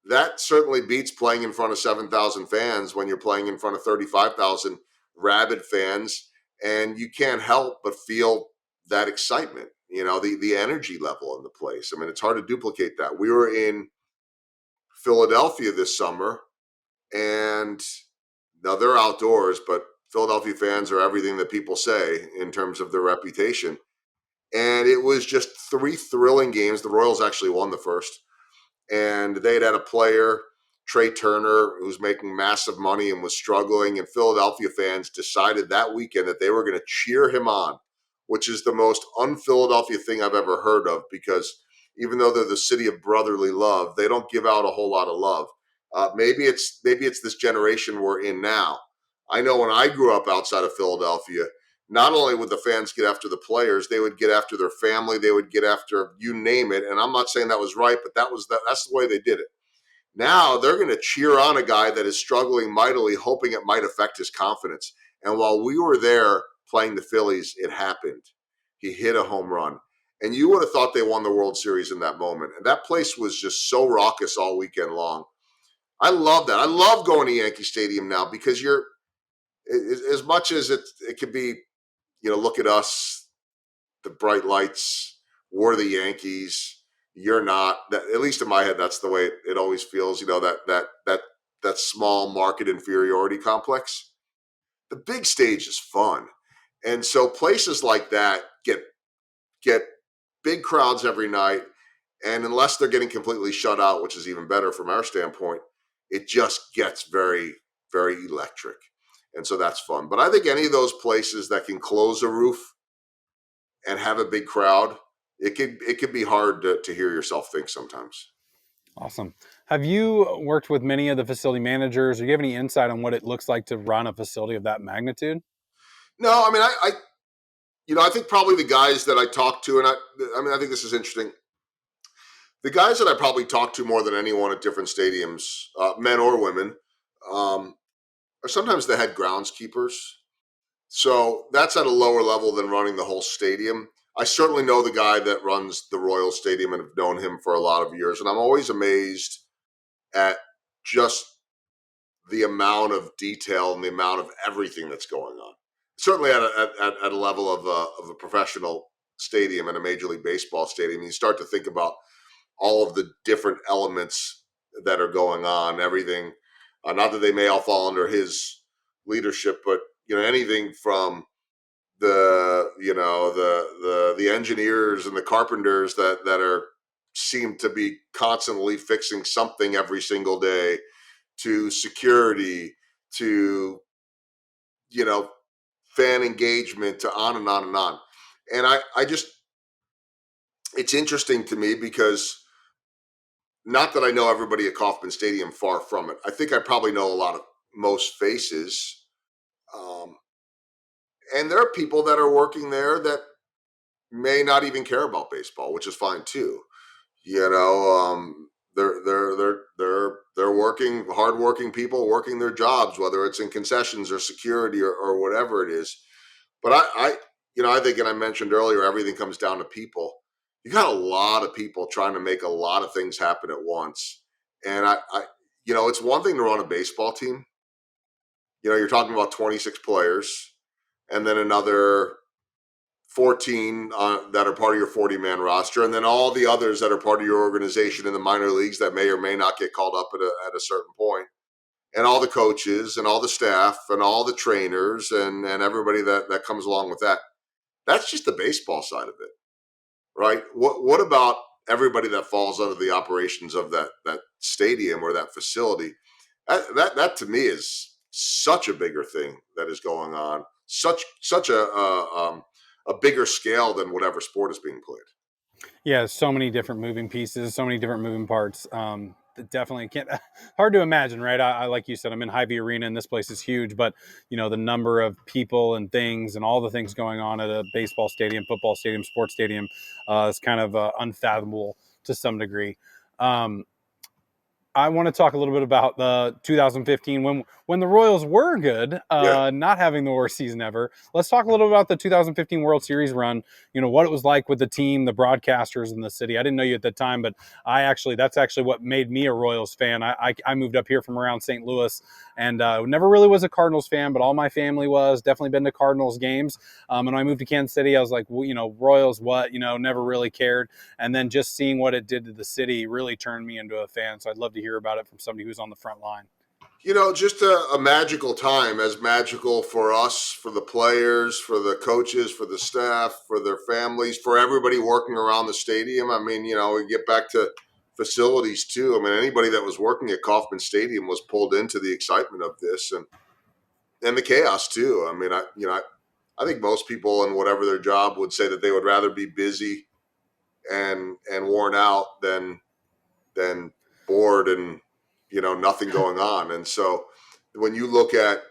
That certainly beats playing in front of 7,000 fans when you're playing in front of 35,000 rabid fans. And you can't help but feel that excitement, the energy level in the place. I mean, it's hard to duplicate that. We were in Philadelphia this summer, and now they're outdoors, but Philadelphia fans are everything that people say in terms of their reputation. And it was just 3 thrilling games. The Royals actually won the first. and they'd had a player, Trey Turner, who's making massive money and was struggling, and Philadelphia fans decided that weekend that they were going to cheer him on, which is the most un-Philadelphia thing I've ever heard of, because even though they're the city of brotherly love, they don't give out a whole lot of love. Maybe it's this generation we're in now. I know when I grew up outside of Philadelphia, not only would the fans get after the players, they would get after their family, they would get after you name it. And I'm not saying that was right, but that's the way they did it. Now they're going to cheer on a guy that is struggling mightily, hoping it might affect his confidence. And while we were there playing the Phillies, it happened. He hit a home run. And you would have thought they won the World Series in that moment. And that place was just so raucous all weekend long. I love that. I love going to Yankee Stadium now, because you're, as much as it could be, look at us, the bright lights, we're the Yankees, you're not. That, at least in my head, that's the way it always feels. That small market inferiority complex. The big stage is fun, and so places like that get big crowds every night. And unless they're getting completely shut out, which is even better from our standpoint, it just gets very, very electric. And so that's fun. But I think any of those places that can close a roof and have a big crowd, it could be hard to hear yourself think sometimes. Awesome. Have you worked with many of the facility managers? Or do you have any insight on what it looks like to run a facility of that magnitude? No, I mean, I think probably the guys that I talk to, and I think this is interesting. The guys that I probably talk to more than anyone at different stadiums, men or women, um, are sometimes the head groundskeepers. So that's at a lower level than running the whole stadium. I certainly know the guy that runs the Royal Stadium and have known him for a lot of years. And I'm always amazed at just the amount of detail and the amount of everything that's going on. Certainly at a level of a professional stadium and a Major League Baseball stadium, you start to think about all of the different elements that are going on, everything. Not that they may all fall under his leadership, but anything from the engineers and the carpenters that are seem to be constantly fixing something every single day, to security, to you know fan engagement, to on and on and on. And I just, it's interesting to me because, not that I know everybody at Kauffman Stadium, far from it. I think I probably know a lot of most faces. Um, and there are people that are working there that may not even care about baseball, which is fine too. They're working, hardworking people working their jobs, whether it's in concessions or security or whatever it is. But I think, and I mentioned earlier, everything comes down to people. You got a lot of people trying to make a lot of things happen at once, and it's one thing to run a baseball team. You're talking about 26 players, and then another 14 that are part of your 40-man roster, and then all the others that are part of your organization in the minor leagues that may or may not get called up at a certain point, and all the coaches and all the staff and all the trainers and everybody that comes along with that. That's just the baseball side of it, right? What about everybody that falls under the operations of that stadium or that facility? That to me is such a bigger thing that is going on, such a bigger scale than whatever sport is being played. Yeah, so many different moving pieces, so many different moving parts. Definitely can't, hard to imagine, right? I like you said, I'm in Hy-Vee Arena and this place is huge, but the number of people and things and all the things going on at a baseball stadium, football stadium, sports stadium is kind of unfathomable to some degree. Um, I want to talk a little bit about the 2015 when the Royals were good, Yeah. not having the worst season ever. Let's talk a little about the 2015 World Series run. What it was like with the team, the broadcasters, in the city. I didn't know you at that time, but that's actually what made me a Royals fan. I moved up here from around St. Louis and never really was a Cardinals fan, but all my family was. Definitely been to Cardinals games. And when I moved to Kansas City, I was like, well, Royals, what? Never really cared. And then just seeing what it did to the city really turned me into a fan. So I'd love to hear about it from somebody who's on the front line. Just a magical time, as magical for us, for the players, for the coaches, for the staff, for their families, for everybody working around the stadium. I mean, we get back to facilities too. I mean, anybody that was working at Kauffman Stadium was pulled into the excitement of this and the chaos too. I mean, I think most people in whatever their job would say that they would rather be busy and worn out than bored and nothing going on. And so when you look at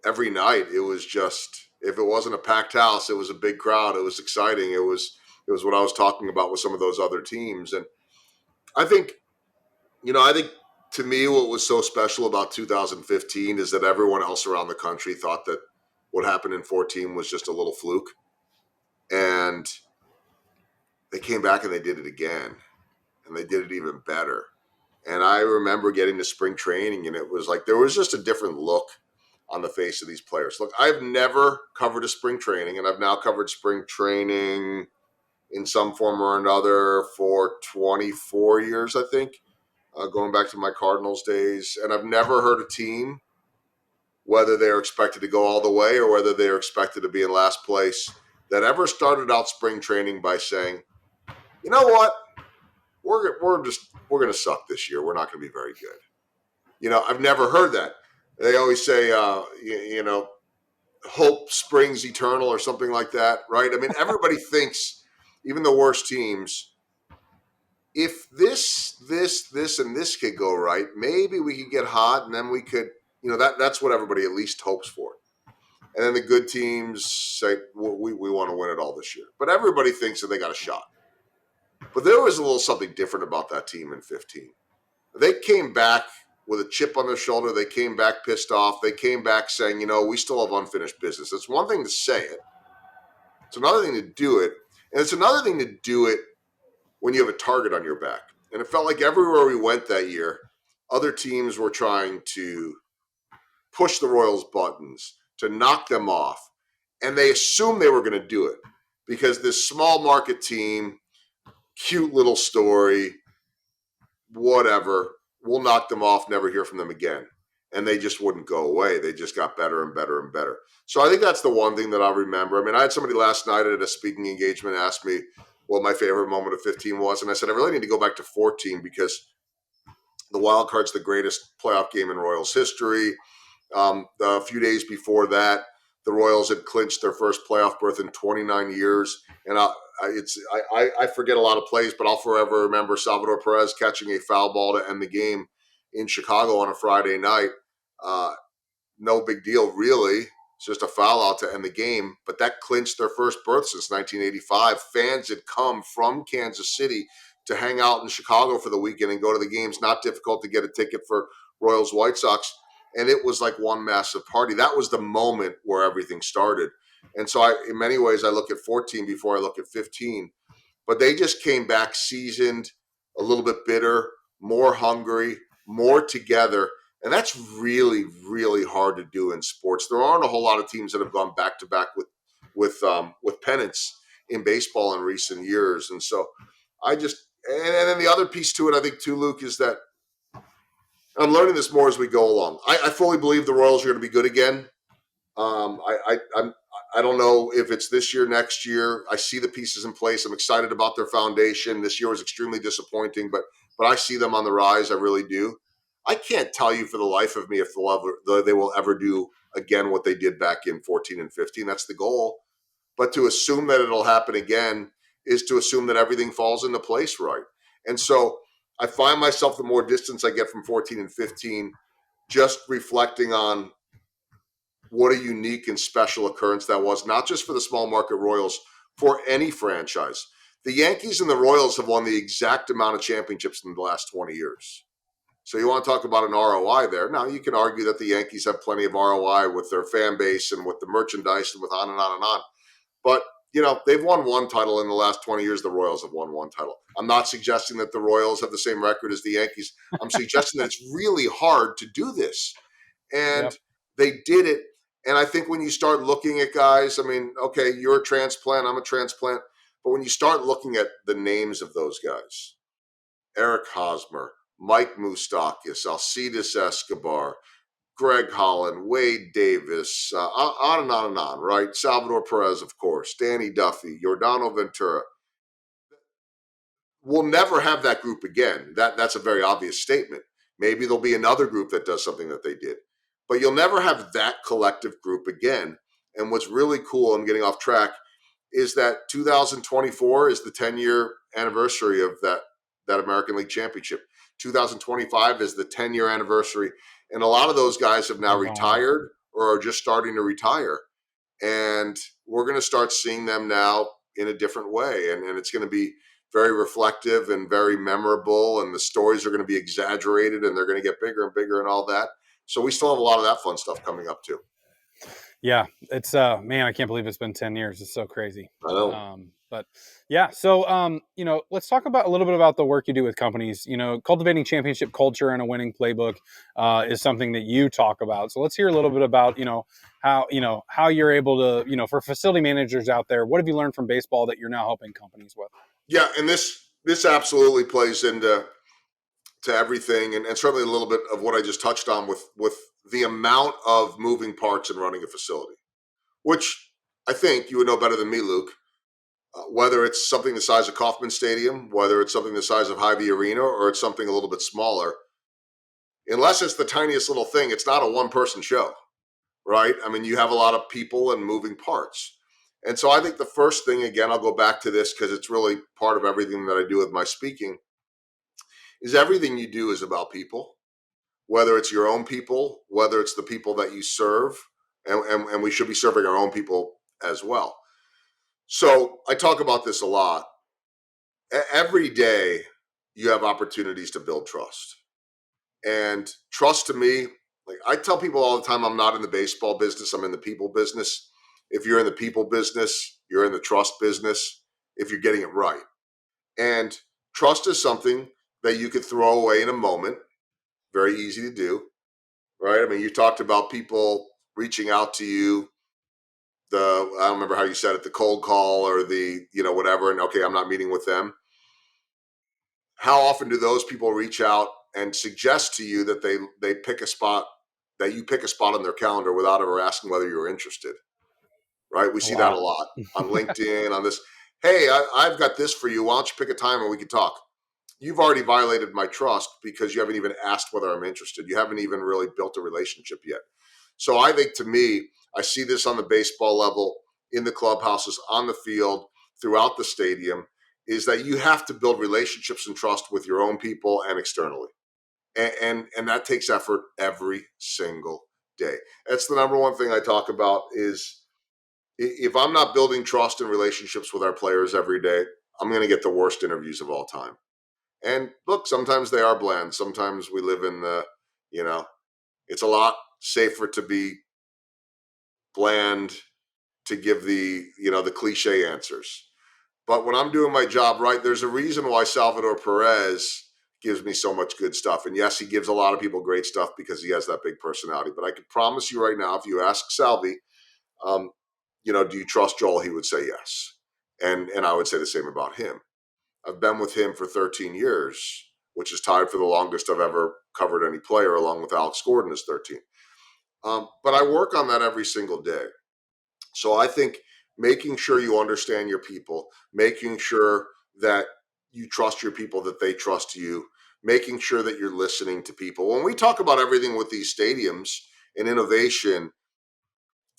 every night, it was just, if it wasn't a packed house, it was a big crowd. It was exciting. It was what I was talking about with some of those other teams. And I think, I think to me, what was so special about 2015 is that everyone else around the country thought that what happened in 14 was just a little fluke. And they came back and they did it again. And they did it even better. And I remember getting to spring training, and it was like there was just a different look on the face of these players. Look, I've never covered a spring training, and I've now covered spring training in some form or another for 24 years, I think, going back to my Cardinals days. And I've never heard a team, whether they're expected to go all the way or whether they're expected to be in last place, that ever started out spring training by saying, you know what, we're going to suck this year. We're not going to be very good. I've never heard that. They always say, hope springs eternal or something like that, right? I mean, everybody thinks, even the worst teams, if this, and this could go right, maybe we could get hot, and then we could, that's what everybody at least hopes for. And then the good teams say, well, we want to win it all this year. But everybody thinks that they got a shot. But there was a little something different about that team in 15. They came back with a chip on their shoulder. They came back pissed off. They came back saying, we still have unfinished business. It's one thing to say it. It's another thing to do it. And it's another thing to do it when you have a target on your back. And it felt like everywhere we went that year, other teams were trying to push the Royals' buttons, to knock them off. And they assumed they were going to do it because this small market team, cute little story, whatever, we'll knock them off, never hear from them again. And they just wouldn't go away. They just got better and better and better. So I think that's the one thing that I'll remember. I mean, I had somebody last night at a speaking engagement ask me what my favorite moment of 15 was. And I said, I really need to go back to 14 because the wild card's the greatest playoff game in Royals history. A few days before that, the Royals had clinched their first playoff berth in 29 years. And I forget a lot of plays, but I'll forever remember Salvador Perez catching a foul ball to end the game in Chicago on a Friday night. No big deal, really. It's just a foul out to end the game. But that clinched their first berth since 1985. Fans had come from Kansas City to hang out in Chicago for the weekend and go to the games. Not difficult to get a ticket for Royals White Sox. And it was like one massive party. That was the moment where everything started. And so in many ways, I look at 14 before I look at 15. But they just came back seasoned, a little bit bitter, more hungry, more together. And that's really, really hard to do in sports. There aren't a whole lot of teams that have gone back to back with pennants in baseball in recent years. And so and then the other piece to it, I think too, Luke, is that I'm learning this more as we go along. I fully believe the Royals are going to be good again. I don't know if it's this year, next year. I see the pieces in place. I'm excited about their foundation. This year was extremely disappointing, but I see them on the rise. I really do. I can't tell you for the life of me if they will ever do again what they did back in 14 and 15. That's the goal. But to assume that it'll happen again is to assume that everything falls into place right. And so I find myself, the more distance I get from 14 and 15, just reflecting on what a unique and special occurrence that was, not just for the small market Royals, for any franchise. The Yankees and the Royals have won the exact amount of championships in the last 20 years. So you want to talk about an ROI there. Now, you can argue that the Yankees have plenty of ROI with their fan base and with the merchandise and with on and on and on. But, they've won one title in the last 20 years. The Royals have won one title. I'm not suggesting that the Royals have the same record as the Yankees. I'm suggesting that it's really hard to do this. And Yep. they did it. And I think when you start looking at guys, I mean, okay, you're a transplant, I'm a transplant. But when you start looking at the names of those guys, Eric Hosmer, Mike Moustakas, Alcides Escobar, Greg Holland, Wade Davis, on and on and on, right? Salvador Perez, of course, Danny Duffy, Yordano Ventura. we'll never have that group again. That's a very obvious statement. Maybe there'll be another group that does something that they did, but you'll never have that collective group again. And what's really cool, I'm getting off track, is that 2024 is the 10-year anniversary of that American League Championship. 2025 is the 10-year anniversary, and a lot of those guys have now Oh, wow. retired or are just starting to retire. And we're going to start seeing them now in a different way, and it's going to be very reflective and very memorable, and the stories are going to be exaggerated, and they're going to get bigger and bigger and all that. So we still have a lot of that fun stuff coming up too. Yeah, it's man, I can't believe it's been 10 years. It's so crazy. I know. But yeah, so let's talk about a little bit about the work you do with companies. Cultivating championship culture and a winning playbook is something that you talk about. So let's hear a little bit about how you're able to for facility managers out there. What have you learned from baseball that you're now helping companies with? Yeah, and this absolutely plays into everything, and certainly a little bit of what I just touched on with the amount of moving parts in running a facility, which I think you would know better than me, Luke. Whether it's something the size of Kauffman Stadium, whether it's something the size of Hy-Vee Arena, or it's something a little bit smaller, unless it's the tiniest little thing, it's not a one-person show, right? I mean, you have a lot of people and moving parts. And so I think the first thing, again, I'll go back to this because it's really part of everything that I do with my speaking, is everything you do is about people, whether it's your own people, whether it's the people that you serve, and we should be serving our own people as well. So I talk about this a lot. Every day you have opportunities to build trust. And trust to me, like I tell people all the time, I'm not in the baseball business, I'm in the people business. If you're in the people business, you're in the trust business if you're getting it right. And trust is something that you could throw away in a moment, very easy to do, right? I mean, you talked about people reaching out to you, I don't remember how you said it, the cold call or the, whatever, and okay, I'm not meeting with them. How often do those people reach out and suggest to you that they pick a spot, that you pick a spot on their calendar without ever asking whether you're interested? Right? We A see that a lot. lot on LinkedIn, on this. Hey, I've got this for you. Why don't you pick a time and we can talk? You've already violated my trust because you haven't even asked whether I'm interested. You haven't even really built a relationship yet. So I think, to me, I see this on the baseball level, in the clubhouses, on the field, throughout the stadium, is that you have to build relationships and trust with your own people and externally. And that takes effort every single day. That's the number one thing I talk about is, if I'm not building trust and relationships with our players every day, I'm going to get the worst interviews of all time. And look, sometimes they are bland. Sometimes we live in you know, it's a lot safer to be bland, to give the cliche answers. But when I'm doing my job right, there's a reason why Salvador Perez gives me so much good stuff. And yes, he gives a lot of people great stuff because he has that big personality. But I can promise you right now, if you ask Salvi, um, do you trust Joel? He would say yes. And I would say the same about him. I've been with him for 13 years, which is tied for the longest I've ever covered any player, along with Alex Gordon is 13. But I work on that every single day. So I think making sure you understand your people, making sure that you trust your people, that they trust you, making sure that you're listening to people. When we talk about everything with these stadiums and innovation,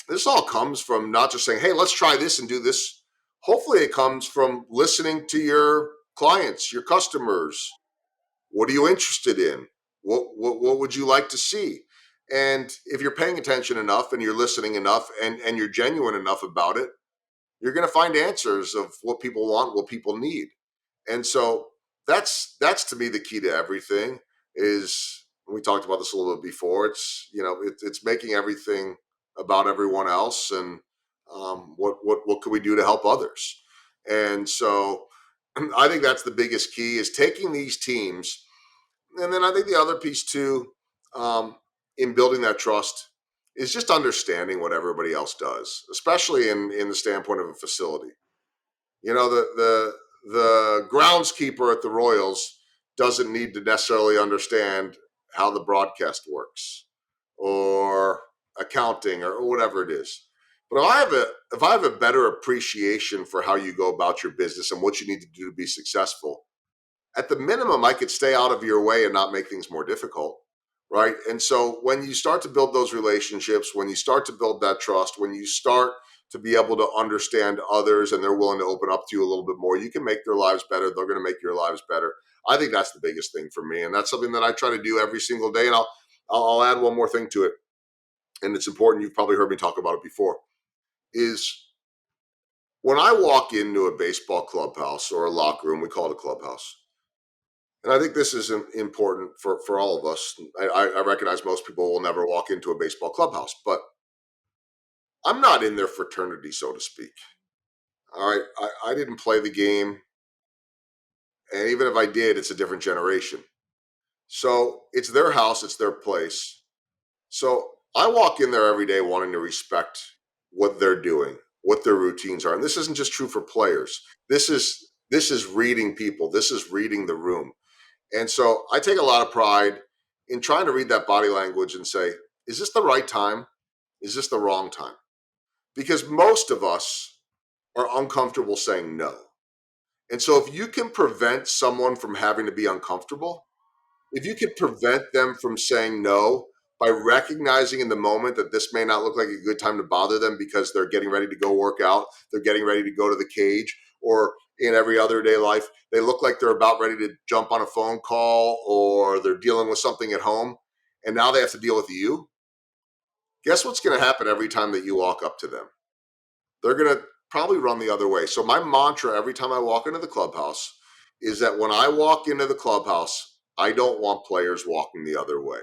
this all comes from not just saying, hey, let's try this and do this. Hopefully it comes from listening to your clients, your customers. What are you interested in? What would you like to see? And if you're paying attention enough and you're listening enough and you're genuine enough about it, you're going to find answers of what people want, what people need. And so that's to me the key to everything. Is, we talked about this a little bit before, it's making everything about everyone else, and what can we do to help others. And so I think that's the biggest key, is taking these teams. And then I think the other piece too, in building that trust, is just understanding what everybody else does, especially in the standpoint of a facility. The groundskeeper at the Royals doesn't need to necessarily understand how the broadcast works or accounting or whatever it is. But if I have a better appreciation for how you go about your business and what you need to do to be successful, at the minimum, I could stay out of your way and not make things more difficult. Right. And so when you start to build those relationships, when you start to build that trust, when you start to be able to understand others and they're willing to open up to you a little bit more, you can make their lives better. They're going to make your lives better. I think that's the biggest thing for me. And that's something that I try to do every single day. And I'll add one more thing to it. And it's important. You've probably heard me talk about it before, is when I walk into a baseball clubhouse or a locker room, we call it a clubhouse. And I think this is important for all of us. I recognize most people will never walk into a baseball clubhouse, but I'm not in their fraternity, so to speak. All right. I didn't play the game. And even if I did, it's a different generation. So it's their house, it's their place. So I walk in there every day wanting to respect what they're doing, what their routines are. And this isn't just true for players. This is reading people. This is reading the room. And so I take a lot of pride in trying to read that body language and say, is this the right time? Is this the wrong time? Because most of us are uncomfortable saying no. And so if you can prevent someone from having to be uncomfortable, if you can prevent them from saying no by recognizing in the moment that this may not look like a good time to bother them because they're getting ready to go work out, they're getting ready to go to the cage, or in every other day life, they look like they're about ready to jump on a phone call or they're dealing with something at home, and now they have to deal with you. Guess what's going to happen every time that you walk up to them? They're going to probably run the other way. So my mantra every time I walk into the clubhouse is that when I walk into the clubhouse, I don't want players walking the other way.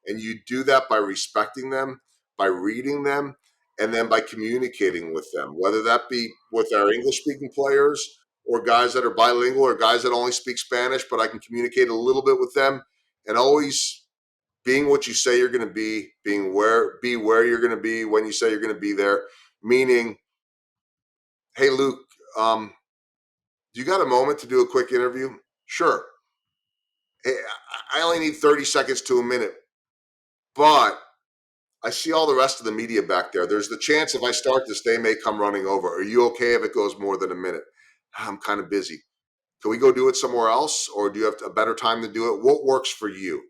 And you do that by respecting them, by reading them, and then by communicating with them, whether that be with our English speaking players or guys that are bilingual or guys that only speak Spanish, but I can communicate a little bit with them, and always being what you say you're going to be where you're going to be when you say you're going to be there, meaning, hey, Luke, you got a moment to do a quick interview? Sure. Hey, I only need 30 seconds to a minute, but I see all the rest of the media back there. There's the chance if I start this, they may come running over. Are you okay if it goes more than a minute? I'm kind of busy. Can we go do it somewhere else? Or do you have a better time to do it? What works for you?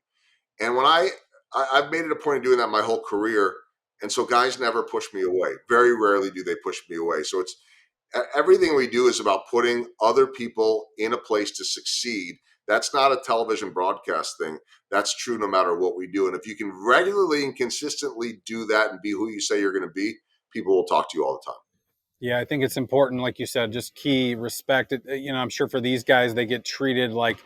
And when I've made it a point of doing that my whole career. And so guys never push me away. Very rarely do they push me away. So it's, everything we do is about putting other people in a place to succeed. That's not a television broadcast thing. That's true no matter what we do. And if you can regularly and consistently do that and be who you say you're going to be, people will talk to you all the time. Yeah, I think it's important, like you said, just key respect. I'm sure for these guys, they get treated like,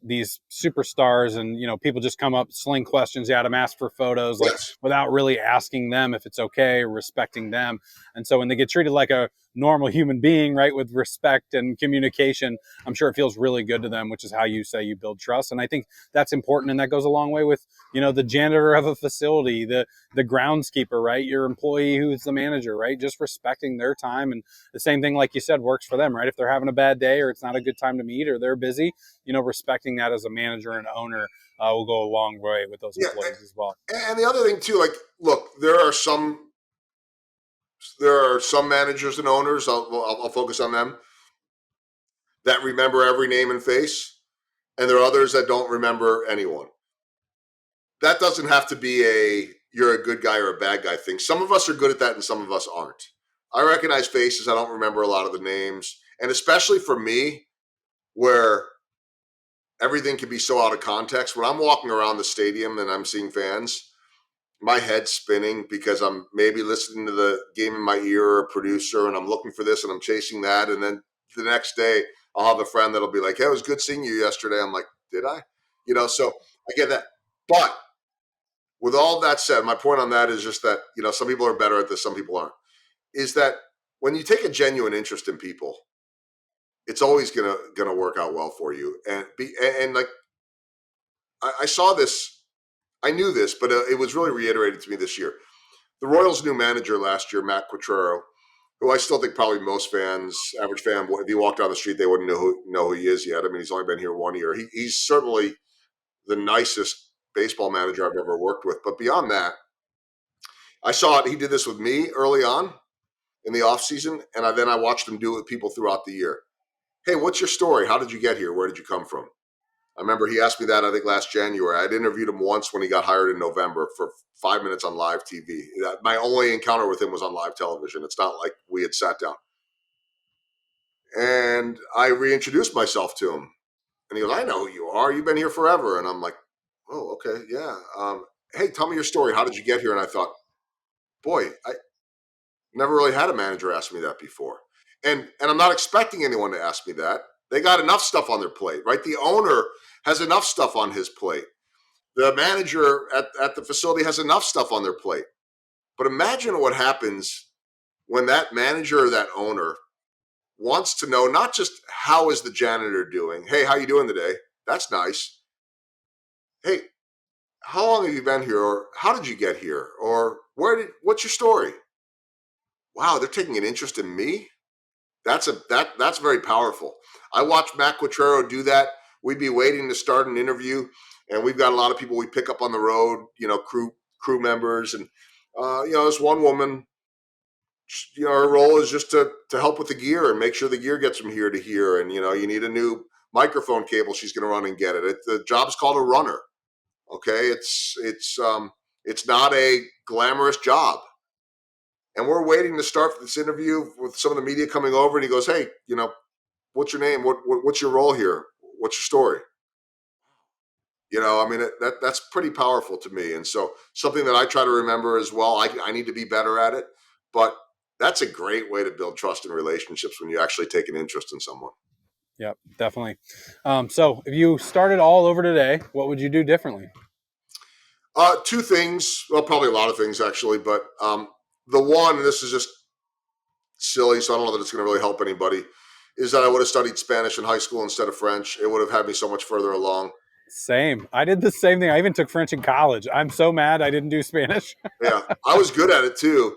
these superstars, and people just come up, sling questions at them, ask for photos, like Yes. without really asking them if it's okay, or respecting them. And so when they get treated like a normal human being, right, with respect and communication, I'm sure it feels really good to them, which is how you say you build trust. And I think that's important, and that goes a long way with the janitor of a facility, the groundskeeper, right? Your employee who's the manager, right? Just respecting their time. And the same thing, like you said, works for them, right? If they're having a bad day or it's not a good time to meet or they're busy, respecting that as a manager and owner will go a long way with those Yeah. employees as well. And the other thing too, like, look, there are some managers and owners. I'll focus on them that remember every name and face, and there are others that don't remember anyone. That doesn't have to be a you're a good guy or a bad guy thing. Some of us are good at that and some of us aren't. I recognize faces. I don't remember a lot of the names. And especially for me, where everything can be so out of context, when I'm walking around the stadium and I'm seeing fans, my head's spinning because I'm maybe listening to the game in my ear or a producer and I'm looking for this and I'm chasing that. And then the next day, I'll have a friend that'll be like, hey, it was good seeing you yesterday. I'm like, did I? So I get that. But with all that said, my point on that is just that, some people are better at this, some people aren't. Is that when you take a genuine interest in people, it's always gonna work out well for you. And like I saw this, I knew this, but it was really reiterated to me this year. The Royals' new manager last year, Matt Quatraro, who I still think probably most fans, average fan, if you walk down the street, they wouldn't know who he is yet. I mean, he's only been here 1 year. He's certainly the nicest baseball manager I've ever worked with. But beyond that, I saw it. He did this with me early on in the offseason, and then I watched him do it with people throughout the year. hey, what's your story? How did you get here? Where did you come from? I remember he asked me that, I think, last January. I'd interviewed him once when he got hired in November for 5 minutes on live TV. My only encounter with him was on live television. It's not like we had sat down. And I reintroduced myself to him. And he goes, I know who you are. You've been here forever. And I'm like, oh, okay, yeah. Hey, tell me your story. How did you get here? And I thought, boy, I never really had a manager ask me that before. And I'm not expecting anyone to ask me that. They got enough stuff on their plate, right? The owner has enough stuff on his plate. The manager at the facility has enough stuff on their plate. But imagine what happens when that manager or that owner wants to know not just how is the janitor doing? Hey, how you doing today? That's nice. Hey, how long have you been here? Or how did you get here? Or what's your story? Wow, they're taking an interest in me. That's very powerful. I watched Matt Quatrero do that. We'd be waiting to start an interview, and we've got a lot of people we pick up on the road, crew members, and this one woman, her role is just to help with the gear and make sure the gear gets from here to here, and you need a new microphone cable, she's going to run and get it. The job's called a runner. Okay, it's not a glamorous job, and we're waiting to start this interview with some of the media coming over, and he goes, hey, what's your name? What's your role here? What's your story? I mean, that's pretty powerful to me. And so something that I try to remember as well, I need to be better at it, but that's a great way to build trust in relationships when you actually take an interest in someone. Yep, definitely. So if you started all over today, what would you do differently? Two things, well, probably a lot of things actually, but the one, and this is just silly, so I don't know that it's going to really help anybody, is that I would have studied Spanish in high school instead of French. It would have had me so much further along. Same. I did the same thing. I even took French in college. I'm so mad I didn't do Spanish. Yeah, I was good at it too,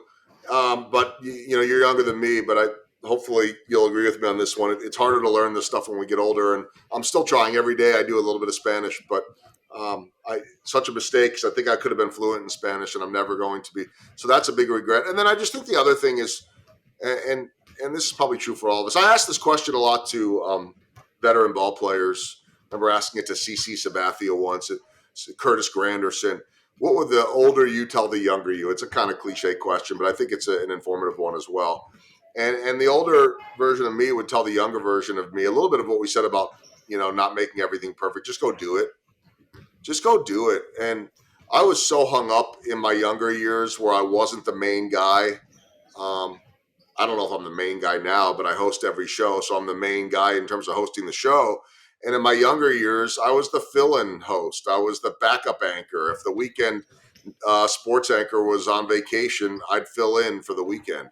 but you're younger than me. But hopefully you'll agree with me on this one. It's harder to learn this stuff when we get older, and I'm still trying every day. I do a little bit of Spanish, but I such a mistake because I think I could have been fluent in Spanish, and I'm never going to be. So that's a big regret. And then I just think the other thing is, and and this is probably true for all of us. I asked this question a lot to veteran ball players. I remember asking it to CC Sabathia once, Curtis Granderson. What would the older you tell the younger you? It's a kind of cliche question, but I think it's an informative one as well. And the older version of me would tell the younger version of me a little bit of what we said about not making everything perfect. Just go do it. Just go do it. And I was so hung up in my younger years where I wasn't the main guy. Um, I don't know if I'm the main guy now, but I host every show, so I'm the main guy in terms of hosting the show. And in my younger years, I was the fill-in host. I was the backup anchor. If the weekend sports anchor was on vacation, I'd fill in for the weekend.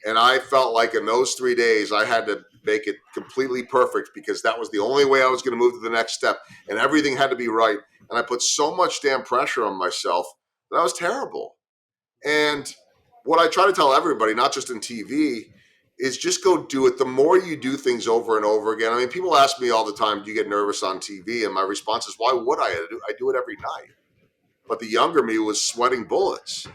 And I felt like in those 3 days, I had to make it completely perfect because that was the only way I was going to move to the next step. And everything had to be right. And I put so much damn pressure on myself that I was terrible. And what I try to tell everybody, not just in TV, is just go do it. The more you do things over and over again. I mean, people ask me all the time, do you get nervous on TV? And my response is, why would I? I do it every night. But the younger me was sweating bullets.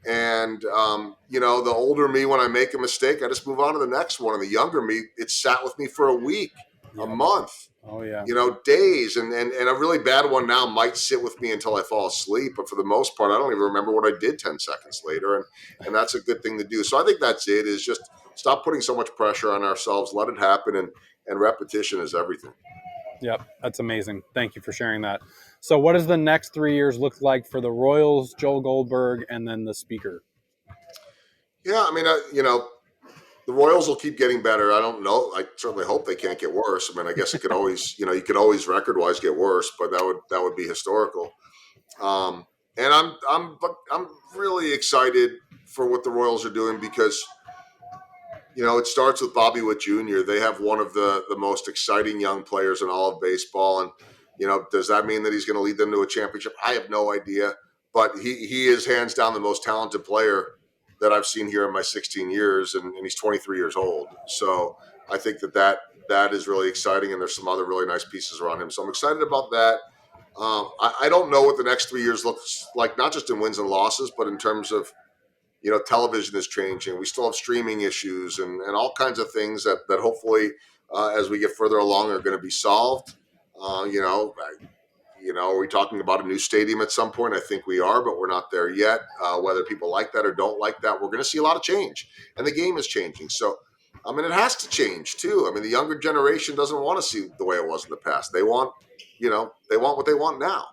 And, the older me, when I make a mistake, I just move on to the next one. And the younger me, it sat with me for a week, a Yep. month, Oh yeah. days. And a really bad one now might sit with me until I fall asleep. But for the most part, I don't even remember what I did 10 seconds later. And that's a good thing to do. So I think that's it, is just stop putting so much pressure on ourselves. Let it happen. And repetition is everything. Yep. That's amazing. Thank you for sharing that. So what does the next 3 years look like for the Royals, Joel Goldberg, and then the speaker? Yeah. I mean, the Royals will keep getting better. I don't know. I certainly hope they can't get worse. I mean, I guess it could always, you could always record-wise get worse, but that would be historical. And I'm really excited for what the Royals are doing because it starts with Bobby Witt Jr. They have one of the most exciting young players in all of baseball, and does that mean that he's going to lead them to a championship? I have no idea, but he is hands down the most talented player that I've seen here in my 16 years, and he's 23 years old. So I think that is really exciting, and there's some other really nice pieces around him. So I'm excited about that. I don't know what the next 3 years looks like, not just in wins and losses, but in terms of television is changing. We still have streaming issues and all kinds of things that hopefully as we get further along are going to be solved. You know, are we talking about a new stadium at some point? I think we are, but we're not there yet. Whether people like that or don't like that, we're going to see a lot of change, and the game is changing. So, I mean, it has to change too. I mean, the younger generation doesn't want to see the way it was in the past. They want, they want what they want now.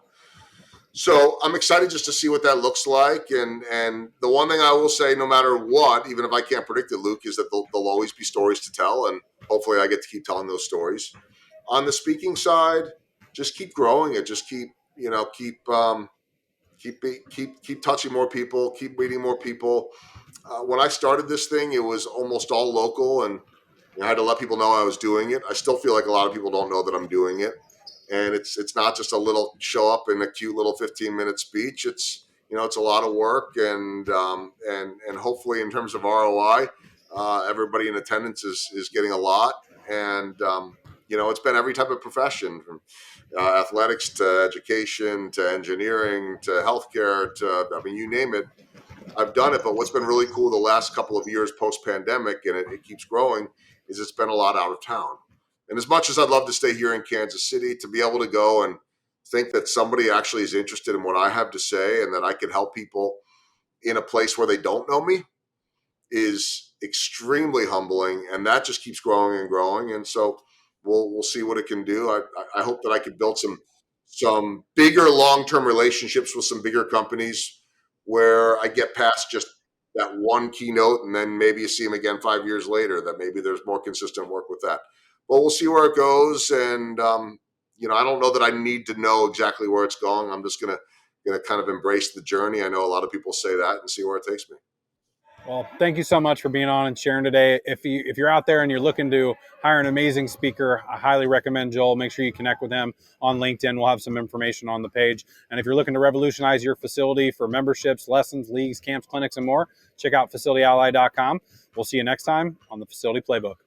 So I'm excited just to see what that looks like. And the one thing I will say, no matter what, even if I can't predict it, Luke, is that there'll always be stories to tell, and hopefully I get to keep telling those stories. On the speaking side, just keep growing it. Just keep keep touching more people, keep meeting more people. When I started this thing, it was almost all local, and I had to let people know I was doing it. I still feel like a lot of people don't know that I'm doing it, and it's not just a little show up in a cute little 15-minute speech. It's it's a lot of work, and hopefully in terms of ROI, everybody in attendance is getting a lot, and it's been every type of profession from athletics to education to engineering to healthcare to, I mean, you name it, I've done it. But what's been really cool the last couple of years post pandemic, and it keeps growing, is it's been a lot out of town. And as much as I'd love to stay here in Kansas City, to be able to go and think that somebody actually is interested in what I have to say and that I can help people in a place where they don't know me is extremely humbling, and that just keeps growing and growing. And so we'll see what it can do. I hope that I can build some bigger long term relationships with some bigger companies where I get past just that one keynote, and then maybe you see them again 5 years later. That maybe there's more consistent work with that. But we'll see where it goes. And I don't know that I need to know exactly where it's going. I'm just gonna kind of embrace the journey. I know a lot of people say that, and see where it takes me. Well, thank you so much for being on and sharing today. If you're out there and you're looking to hire an amazing speaker, I highly recommend Joel. Make sure you connect with him on LinkedIn. We'll have some information on the page. And if you're looking to revolutionize your facility for memberships, lessons, leagues, camps, clinics, and more, check out facilityally.com. We'll see you next time on the Facility Playbook.